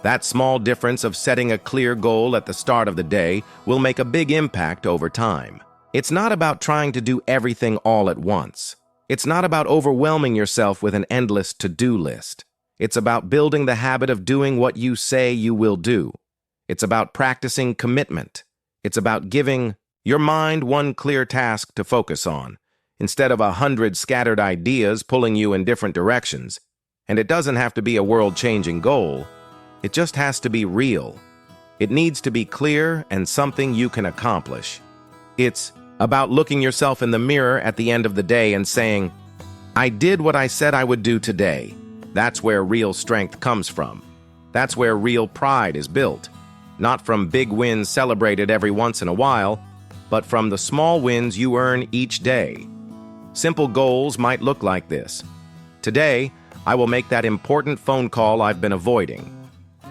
That small difference of setting a clear goal at the start of the day will make a big impact over time. It's not about trying to do everything all at once. It's not about overwhelming yourself with an endless to-do list. It's about building the habit of doing what you say you will do. It's about practicing commitment. It's about giving your mind one clear task to focus on, instead of 100 scattered ideas pulling you in different directions. And it doesn't have to be a world-changing goal. It just has to be real. It needs to be clear and something you can accomplish. It's about looking yourself in the mirror at the end of the day and saying, "I did what I said I would do today." That's where real strength comes from. That's where real pride is built. Not from big wins celebrated every once in a while, but from the small wins you earn each day. Simple goals might look like this. Today, I will make that important phone call I've been avoiding.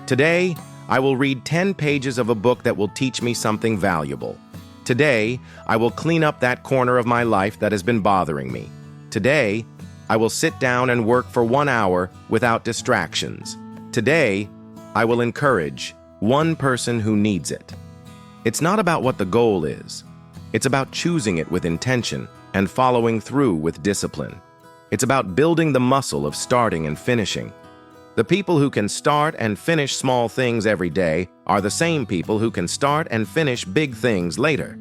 Today, I will read 10 pages of a book that will teach me something valuable. Today, I will clean up that corner of my life that has been bothering me. Today, I will sit down and work for 1 hour without distractions. Today, I will encourage one person who needs it. It's not about what the goal is. It's about choosing it with intention and following through with discipline. It's about building the muscle of starting and finishing. The people who can start and finish small things every day are the same people who can start and finish big things later.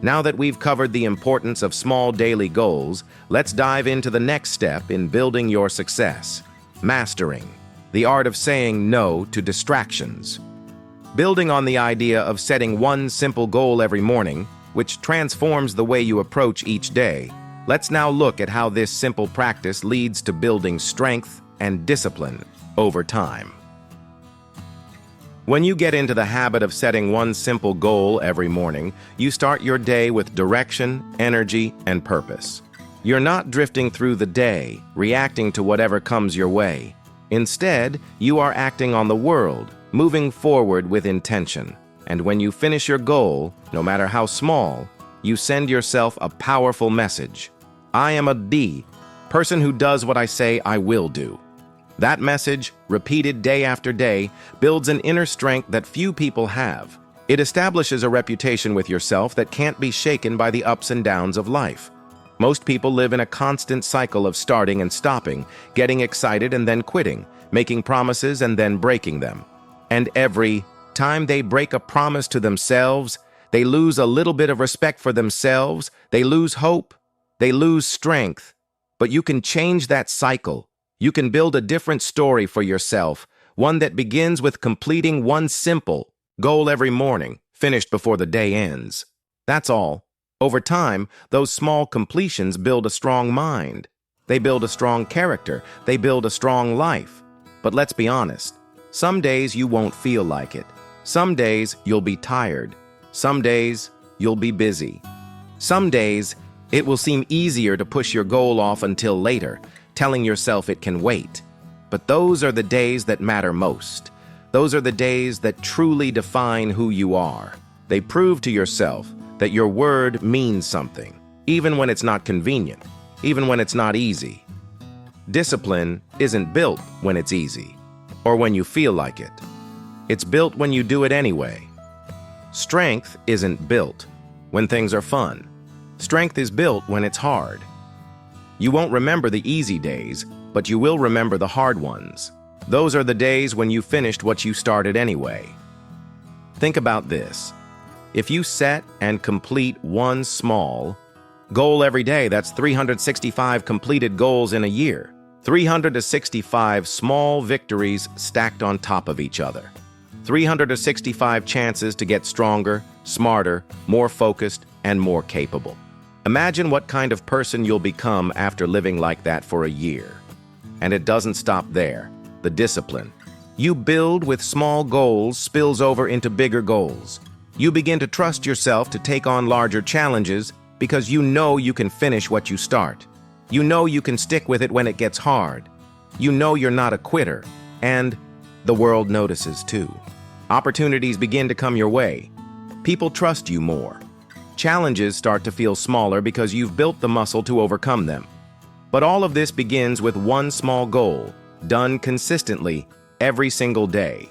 Now that we've covered the importance of small daily goals, let's dive into the next step in building your success: mastering the art of saying no to distractions. Building on the idea of setting one simple goal every morning, which transforms the way you approach each day, let's now look at how this simple practice leads to building strength and discipline over time. When you get into the habit of setting one simple goal every morning, you start your day with direction, energy, and purpose. You're not drifting through the day, reacting to whatever comes your way. Instead, you are acting on the world, moving forward with intention. And when you finish your goal, no matter how small, you send yourself a powerful message. I am a person who does what I say I will do. That message, repeated day after day, builds an inner strength that few people have. It establishes a reputation with yourself that can't be shaken by the ups and downs of life. Most people live in a constant cycle of starting and stopping, getting excited and then quitting, making promises and then breaking them. And every time they break a promise to themselves, they lose a little bit of respect for themselves, they lose hope, they lose strength. But you can change that cycle. You can build a different story for yourself, one that begins with completing one simple goal every morning, finished before the day ends. That's all. Over time, those small completions build a strong mind. They build a strong character. They build a strong life. But let's be honest. Some days you won't feel like it. Some days you'll be tired. Some days you'll be busy. Some days it will seem easier to push your goal off until later, telling yourself it can wait. But those are the days that matter most. Those are the days that truly define who you are. They prove to yourself that your word means something, even when it's not convenient, even when it's not easy. Discipline isn't built when it's easy, or when you feel like it. It's built when you do it anyway. Strength isn't built when things are fun. Strength is built when it's hard. You won't remember the easy days, but you will remember the hard ones. Those are the days when you finished what you started anyway. Think about this. If you set and complete one small goal every day, that's 365 completed goals in a year. 365 small victories stacked on top of each other. 365 chances to get stronger, smarter, more focused, and more capable. Imagine what kind of person you'll become after living like that for a year. And it doesn't stop there. The discipline you build with small goals spills over into bigger goals. You begin to trust yourself to take on larger challenges because you know you can finish what you start. You know you can stick with it when it gets hard. You know you're not a quitter. And the world notices too. Opportunities begin to come your way. People trust you more. Challenges start to feel smaller because you've built the muscle to overcome them. But all of this begins with one small goal, done consistently every single day.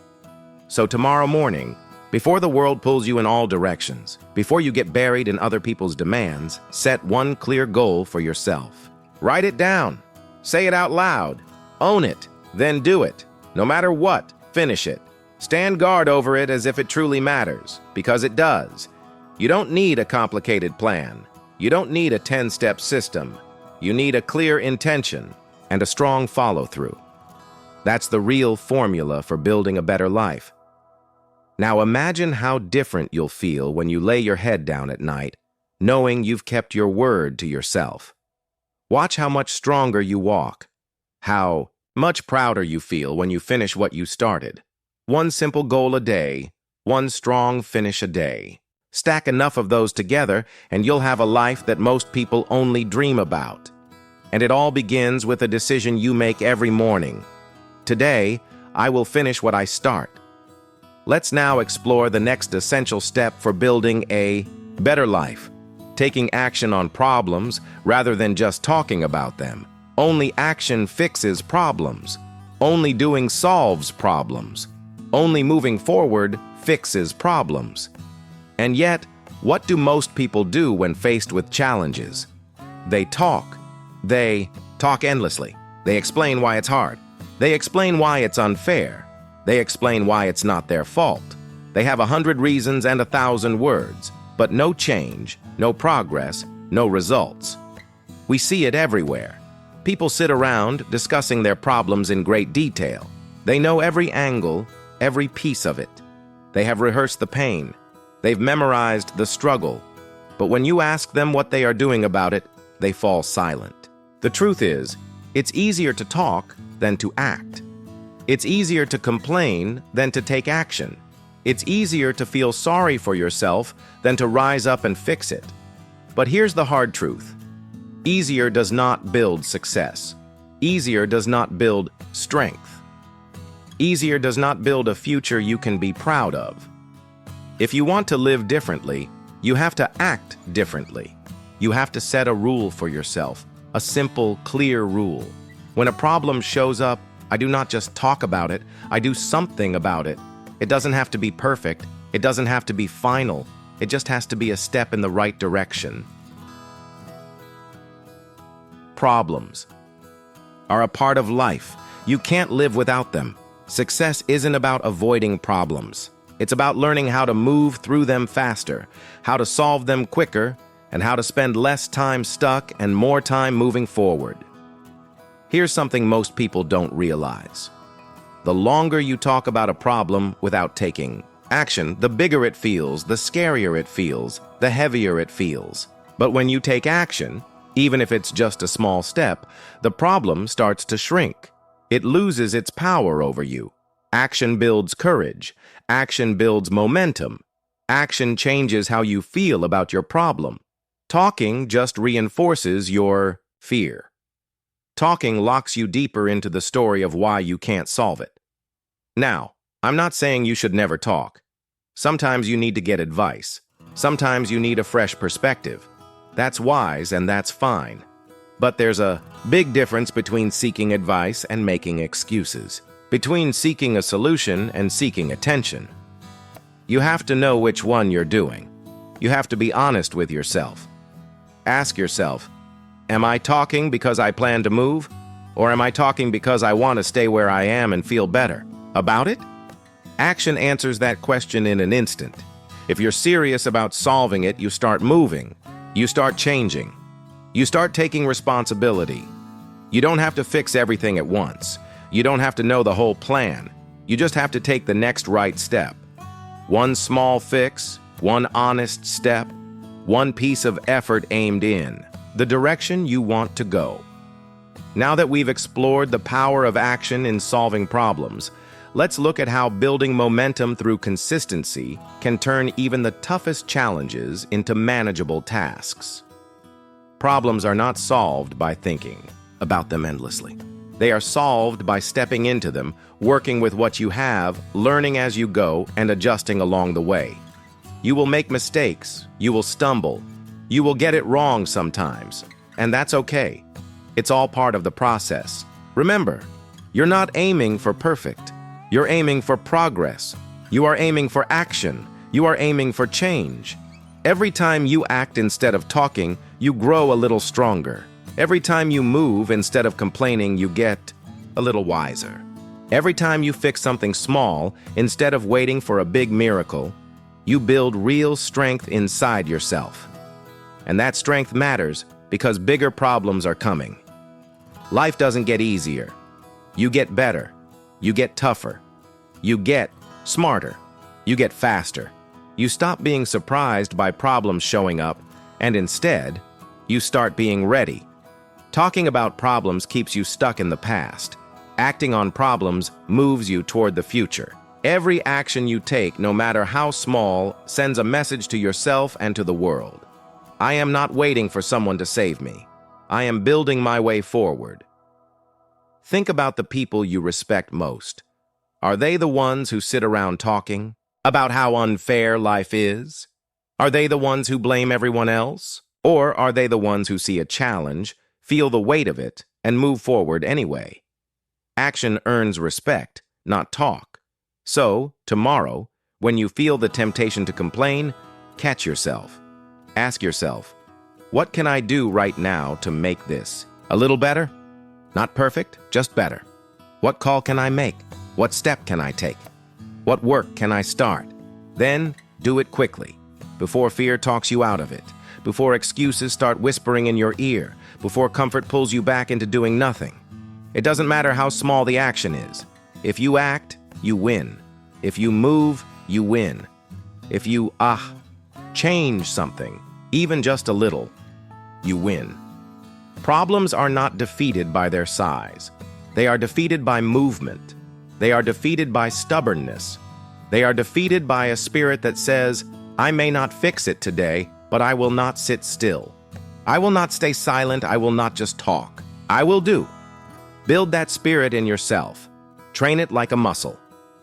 So tomorrow morning, before the world pulls you in all directions, before you get buried in other people's demands, set one clear goal for yourself. Write it down. Say it out loud. Own it. Then do it. No matter what, finish it. Stand guard over it as if it truly matters, because it does. You don't need a complicated plan. You don't need a 10-step system. You need a clear intention and a strong follow-through. That's the real formula for building a better life. Now imagine how different you'll feel when you lay your head down at night, knowing you've kept your word to yourself. Watch how much stronger you walk, how much prouder you feel when you finish what you started. One simple goal a day, one strong finish a day. Stack enough of those together and you'll have a life that most people only dream about. And it all begins with a decision you make every morning. Today, I will finish what I start. Let's now explore the next essential step for building a better life. Taking action on problems rather than just talking about them. Only action fixes problems. Only doing solves problems. Only moving forward fixes problems. And yet, what do most people do when faced with challenges? They talk. They talk endlessly. They explain why it's hard. They explain why it's unfair. They explain why it's not their fault. They have 100 reasons and 1,000 words, but no change, no progress, no results. We see it everywhere. People sit around discussing their problems in great detail. They know every angle, every piece of it. They have rehearsed the pain. They've memorized the struggle. But when you ask them what they are doing about it, they fall silent. The truth is, it's easier to talk than to act. It's easier to complain than to take action. It's easier to feel sorry for yourself than to rise up and fix it. But here's the hard truth. Easier does not build success. Easier does not build strength. Easier does not build a future you can be proud of. If you want to live differently, you have to act differently. You have to set a rule for yourself, a simple, clear rule. When a problem shows up, I do not just talk about it, I do something about it. It doesn't have to be perfect. It doesn't have to be final. It just has to be a step in the right direction. Problems are a part of life. You can't live without them. Success isn't about avoiding problems. It's about learning how to move through them faster, how to solve them quicker, and how to spend less time stuck and more time moving forward. Here's something most people don't realize. The longer you talk about a problem without taking action, the bigger it feels, the scarier it feels, the heavier it feels. But when you take action, even if it's just a small step, the problem starts to shrink. It loses its power over you. Action builds courage. Action builds momentum. Action changes how you feel about your problem. Talking just reinforces your fear. Talking locks you deeper into the story of why you can't solve it. Now, I'm not saying you should never talk. Sometimes you need to get advice. Sometimes you need a fresh perspective. That's wise and that's fine. But there's a big difference between seeking advice and making excuses, between seeking a solution and seeking attention. You have to know which one you're doing. You have to be honest with yourself. Ask yourself, am I talking because I plan to move? Or am I talking because I want to stay where I am and feel better about it? Action answers that question in an instant. If you're serious about solving it, you start moving. You start changing. You start taking responsibility. You don't have to fix everything at once. You don't have to know the whole plan. You just have to take the next right step. One small fix, one honest step, one piece of effort aimed in the direction you want to go. Now that we've explored the power of action in solving problems, let's look at how building momentum through consistency can turn even the toughest challenges into manageable tasks. Problems are not solved by thinking about them endlessly. They are solved by stepping into them, working with what you have, learning as you go, and adjusting along the way. You will make mistakes, you will stumble, you will get it wrong sometimes, and that's okay. It's all part of the process. Remember, you're not aiming for perfect. You're aiming for progress. You are aiming for action. You are aiming for change. Every time you act instead of talking, you grow a little stronger. Every time you move instead of complaining, you get a little wiser. Every time you fix something small instead of waiting for a big miracle, you build real strength inside yourself. And that strength matters because bigger problems are coming. Life doesn't get easier. You get better. You get tougher. You get smarter. You get faster. You stop being surprised by problems showing up, and instead, you start being ready. Talking about problems keeps you stuck in the past. Acting on problems moves you toward the future. Every action you take, no matter how small, sends a message to yourself and to the world. I am not waiting for someone to save me. I am building my way forward. Think about the people you respect most. Are they the ones who sit around talking about how unfair life is? Are they the ones who blame everyone else? Or are they the ones who see a challenge, feel the weight of it, and move forward anyway? Action earns respect, not talk. So, tomorrow, when you feel the temptation to complain, catch yourself. Ask yourself, what can I do right now to make this a little better? Not perfect, just better. What call can I make? What step can I take? What work can I start? Then, do it quickly, before fear talks you out of it, before excuses start whispering in your ear, before comfort pulls you back into doing nothing. It doesn't matter how small the action is. If you act, you win. If you move, you win. If you, change something, even just a little, you win. Problems are not defeated by their size. They are defeated by movement. They are defeated by stubbornness. They are defeated by a spirit that says, I may not fix it today, but I will not sit still. I will not stay silent. I will not just talk. I will do. Build that spirit in yourself. Train it like a muscle.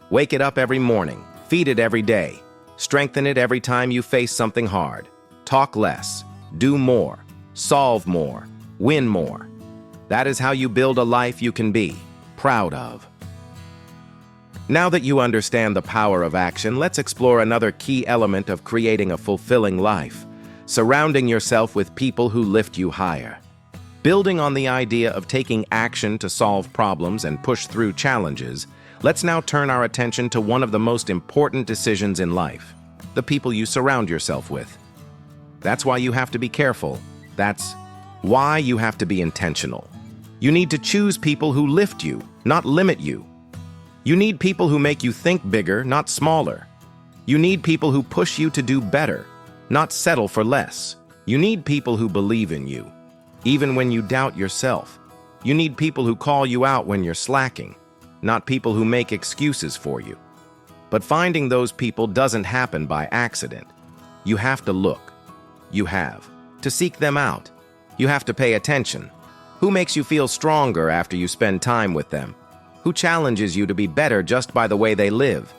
Wake it up every morning. Feed it every day. Strengthen it every time you face something hard. Talk less. Do more. Solve more. Win more. That is how you build a life you can be proud of. Now that you understand the power of action, let's explore another key element of creating a fulfilling life: surrounding yourself with people who lift you higher. Building on the idea of taking action to solve problems and push through challenges, let's now turn our attention to one of the most important decisions in life: the people you surround yourself with. That's why you have to be careful. That's why you have to be intentional. You need to choose people who lift you, not limit you. You need people who make you think bigger, not smaller. You need people who push you to do better, not settle for less. You need people who believe in you, even when you doubt yourself. You need people who call you out when you're slacking, not people who make excuses for you. But finding those people doesn't happen by accident. You have to look. You have to seek them out. You have to pay attention. Who makes you feel stronger after you spend time with them? Who challenges you to be better just by the way they live?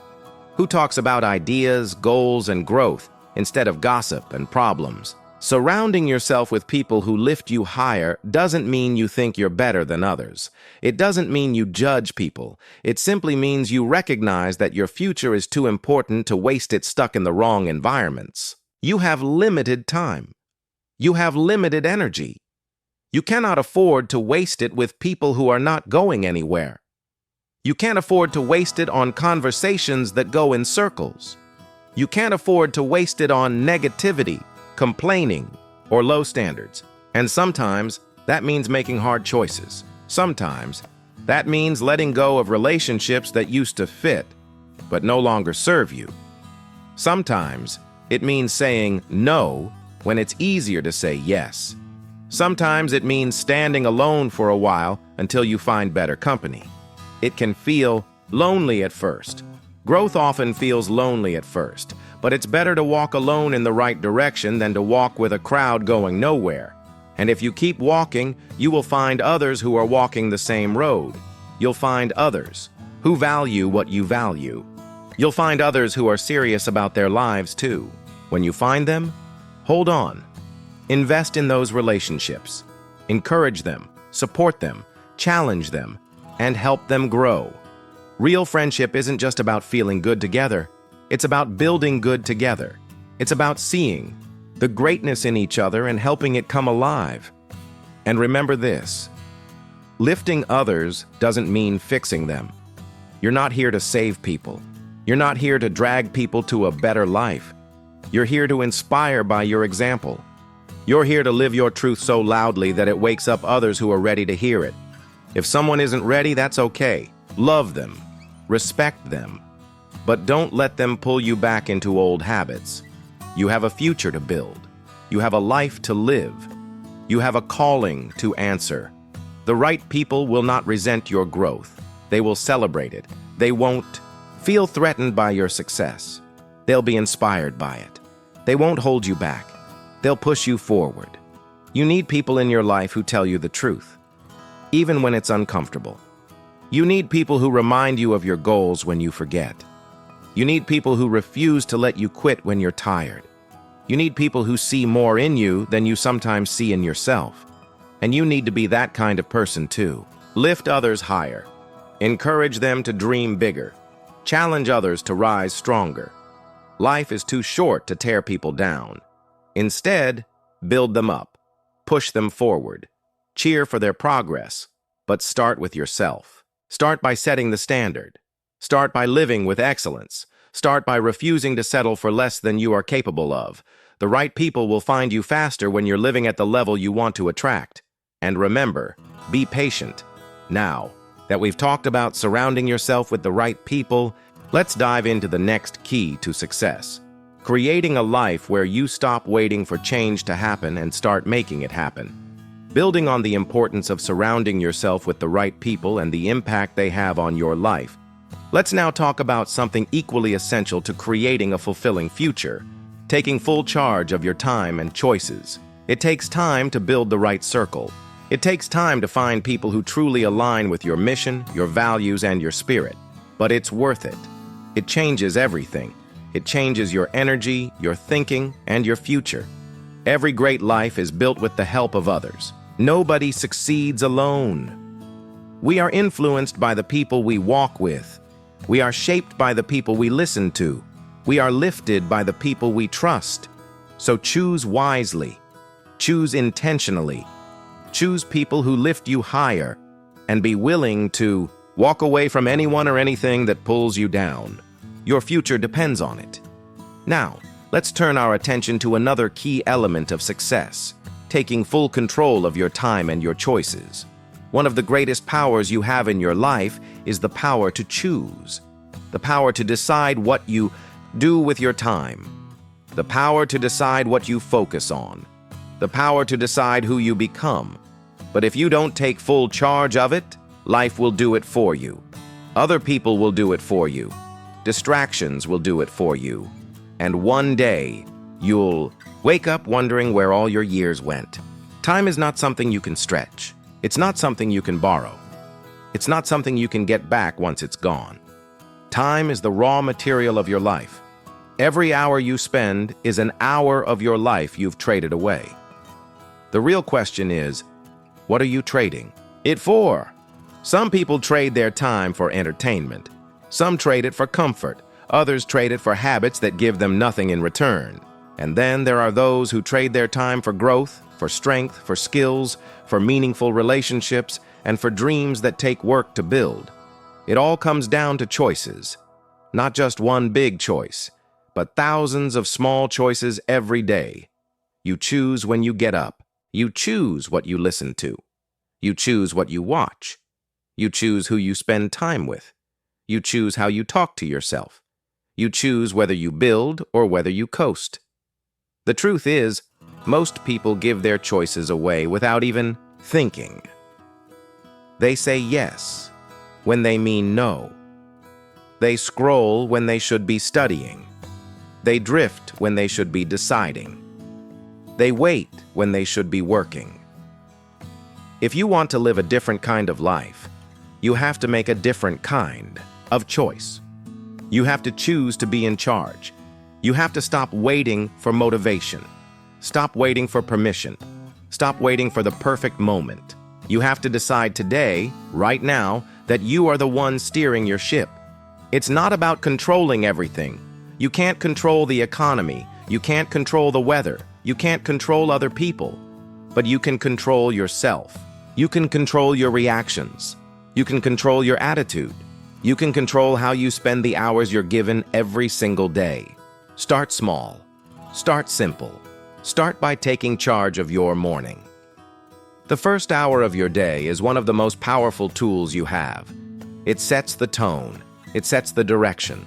Who talks about ideas, goals, and growth instead of gossip and problems? Surrounding yourself with people who lift you higher doesn't mean you think you're better than others. It doesn't mean you judge people. It simply means you recognize that your future is too important to waste it stuck in the wrong environments. You have limited time. You have limited energy. You cannot afford to waste it with people who are not going anywhere. You can't afford to waste it on conversations that go in circles. You can't afford to waste it on negativity, complaining, or low standards. And sometimes that means making hard choices. Sometimes, that means letting go of relationships that used to fit, but no longer serve you. Sometimes, it means saying no when it's easier to say yes. Sometimes it means standing alone for a while until you find better company. It can feel lonely at first. Growth often feels lonely at first, but it's better to walk alone in the right direction than to walk with a crowd going nowhere. And if you keep walking, you will find others who are walking the same road. You'll find others who value what you value. You'll find others who are serious about their lives too. When you find them, hold on. Invest in those relationships. Encourage them, support them, challenge them, and help them grow. Real friendship isn't just about feeling good together. It's about building good together. It's about seeing the greatness in each other and helping it come alive. And remember this: lifting others doesn't mean fixing them. You're not here to save people. You're not here to drag people to a better life. You're here to inspire by your example. You're here to live your truth so loudly that it wakes up others who are ready to hear it. If someone isn't ready, that's okay. Love them. Respect them. But don't let them pull you back into old habits. You have a future to build. You have a life to live. You have a calling to answer. The right people will not resent your growth. They will celebrate it. They won't feel threatened by your success. They'll be inspired by it. They won't hold you back. They'll push you forward. You need people in your life who tell you the truth, even when it's uncomfortable. You need people who remind you of your goals when you forget. You need people who refuse to let you quit when you're tired. You need people who see more in you than you sometimes see in yourself. And you need to be that kind of person too. Lift others higher. Encourage them to dream bigger. Challenge others to rise stronger. Life is too short to tear people down. Instead, build them up. Push them forward. Cheer for their progress. But start with yourself. Start by setting the standard. Start by living with excellence. Start by refusing to settle for less than you are capable of. The right people will find you faster when you're living at the level you want to attract. And remember, be patient. Now that we've talked about surrounding yourself with the right people, let's dive into the next key to success: creating a life where you stop waiting for change to happen and start making it happen. Building on the importance of surrounding yourself with the right people and the impact they have on your life, let's now talk about something equally essential to creating a fulfilling future: taking full charge of your time and choices. It takes time to build the right circle. It takes time to find people who truly align with your mission, your values, and your spirit. But it's worth it. It changes everything. It changes your energy, your thinking, and your future. Every great life is built with the help of others. Nobody succeeds alone. We are influenced by the people we walk with. We are shaped by the people we listen to. We are lifted by the people we trust. So choose wisely. Choose intentionally. Choose people who lift you higher, and be willing to walk away from anyone or anything that pulls you down. Your future depends on it. Now, let's turn our attention to another key element of success: taking full control of your time and your choices. One of the greatest powers you have in your life is the power to choose. The power to decide what you do with your time. The power to decide what you focus on. The power to decide who you become. But if you don't take full charge of it, life will do it for you. Other people will do it for you. Distractions will do it for you. And one day, you'll wake up wondering where all your years went. Time is not something you can stretch. It's not something you can borrow. It's not something you can get back once it's gone. Time is the raw material of your life. Every hour you spend is an hour of your life you've traded away. The real question is, what are you trading it for? Some people trade their time for entertainment. Some trade it for comfort. Others trade it for habits that give them nothing in return. And then there are those who trade their time for growth, for strength, for skills, for meaningful relationships, and for dreams that take work to build. It all comes down to choices. Not just one big choice, but thousands of small choices every day. You choose when you get up. You choose what you listen to. You choose what you watch. You choose who you spend time with. You choose how you talk to yourself. You choose whether you build or whether you coast. The truth is, most people give their choices away without even thinking. They say yes when they mean no. They scroll when they should be studying. They drift when they should be deciding. They wait when they should be working. If you want to live a different kind of life, you have to make a different kind of choice. You have to choose to be in charge. You have to stop waiting for motivation. Stop waiting for permission. Stop waiting for the perfect moment. You have to decide today, right now, that you are the one steering your ship. It's not about controlling everything. You can't control the economy. You can't control the weather. You can't control other people. But you can control yourself. You can control your reactions. You can control your attitude. You can control how you spend the hours you're given every single day. Start small. Start simple. Start by taking charge of your morning. The first hour of your day is one of the most powerful tools you have. It sets the tone. It sets the direction.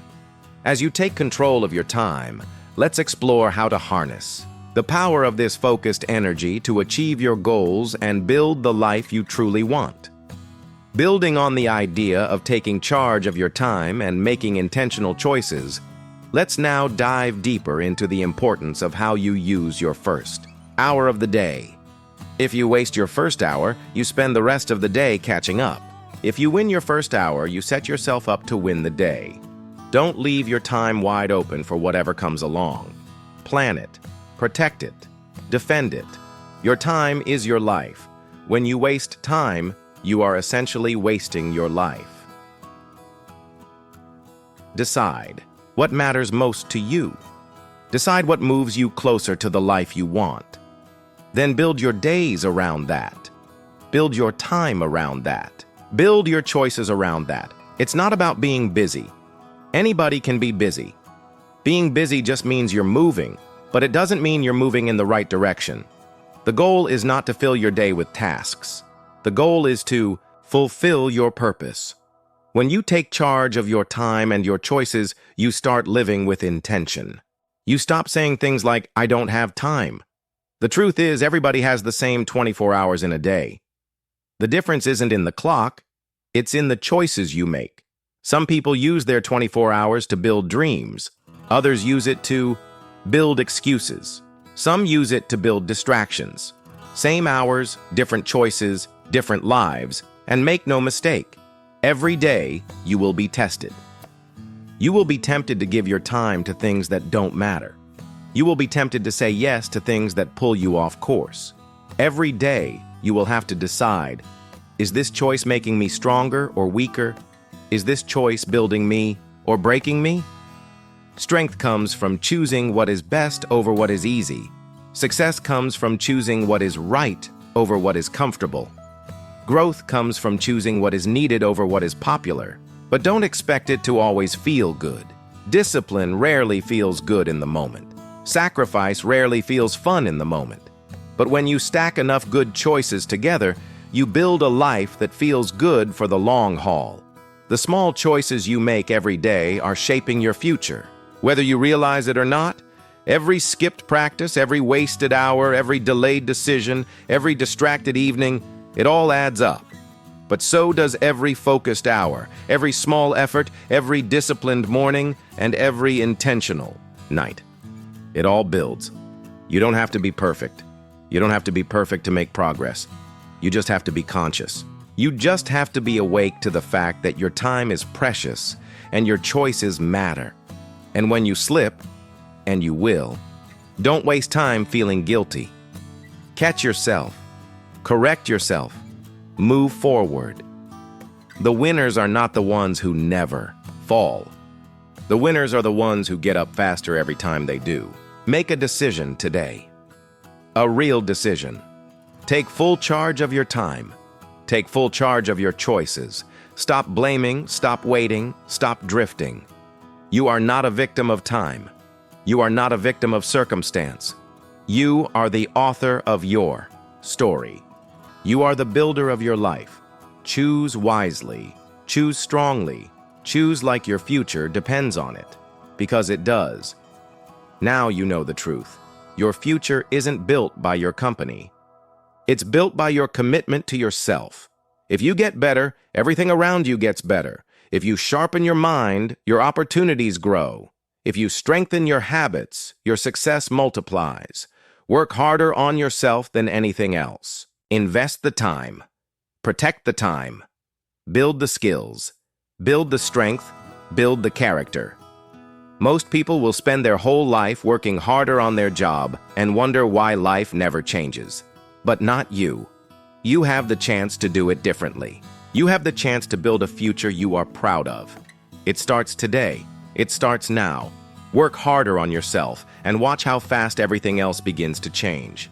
As you take control of your time, let's explore how to harness the power of this focused energy to achieve your goals and build the life you truly want. Building on the idea of taking charge of your time and making intentional choices, let's now dive deeper into the importance of how you use your first hour of the day. If you waste your first hour, you spend the rest of the day catching up. If you win your first hour, you set yourself up to win the day. Don't leave your time wide open for whatever comes along. Plan it, protect it, defend it. Your time is your life. When you waste time, you are essentially wasting your life. Decide what matters most to you. Decide what moves you closer to the life you want. Then build your days around that. Build your time around that. Build your choices around that. It's not about being busy. Anybody can be busy. Being busy just means you're moving, but it doesn't mean you're moving in the right direction. The goal is not to fill your day with tasks. The goal is to fulfill your purpose. When you take charge of your time and your choices, you start living with intention. You stop saying things like, "I don't have time." The truth is, everybody has the same 24 hours in a day. The difference isn't in the clock, it's in the choices you make. Some people use their 24 hours to build dreams. Others use it to build excuses. Some use it to build distractions. Same hours, different choices, different lives, and make no mistake, every day you will be tested. You will be tempted to give your time to things that don't matter. You will be tempted to say yes to things that pull you off course. Every day, you will have to decide, is this choice making me stronger or weaker? Is this choice building me or breaking me? Strength comes from choosing what is best over what is easy. Success comes from choosing what is right over what is comfortable. Growth comes from choosing what is needed over what is popular. But don't expect it to always feel good. Discipline rarely feels good in the moment. Sacrifice rarely feels fun in the moment. But when you stack enough good choices together, you build a life that feels good for the long haul. The small choices you make every day are shaping your future. Whether you realize it or not, every skipped practice, every wasted hour, every delayed decision, every distracted evening, it all adds up. But so does every focused hour, every small effort, every disciplined morning, and every intentional night. It all builds. You don't have to be perfect. You don't have to be perfect to make progress. You just have to be conscious. You just have to be awake to the fact that your time is precious and your choices matter. And when you slip, and you will, don't waste time feeling guilty. Catch yourself. Correct yourself. Move forward. The winners are not the ones who never fall. The winners are the ones who get up faster every time they do. Make a decision today. A real decision. Take full charge of your time. Take full charge of your choices. Stop blaming, stop waiting, stop drifting. You are not a victim of time. You are not a victim of circumstance. You are the author of your story. You are the builder of your life. Choose wisely. Choose strongly. Choose like your future depends on it. Because it does. Now you know the truth. Your future isn't built by your company. It's built by your commitment to yourself. If you get better, everything around you gets better. If you sharpen your mind, your opportunities grow. If you strengthen your habits, your success multiplies. Work harder on yourself than anything else. Invest the time. Protect the time. Build the skills. Build the strength. Build the character. Most people will spend their whole life working harder on their job and wonder why life never changes. But not you. You have the chance to do it differently. You have the chance to build a future you are proud of. It starts today. It starts now. Work harder on yourself and watch how fast everything else begins to change.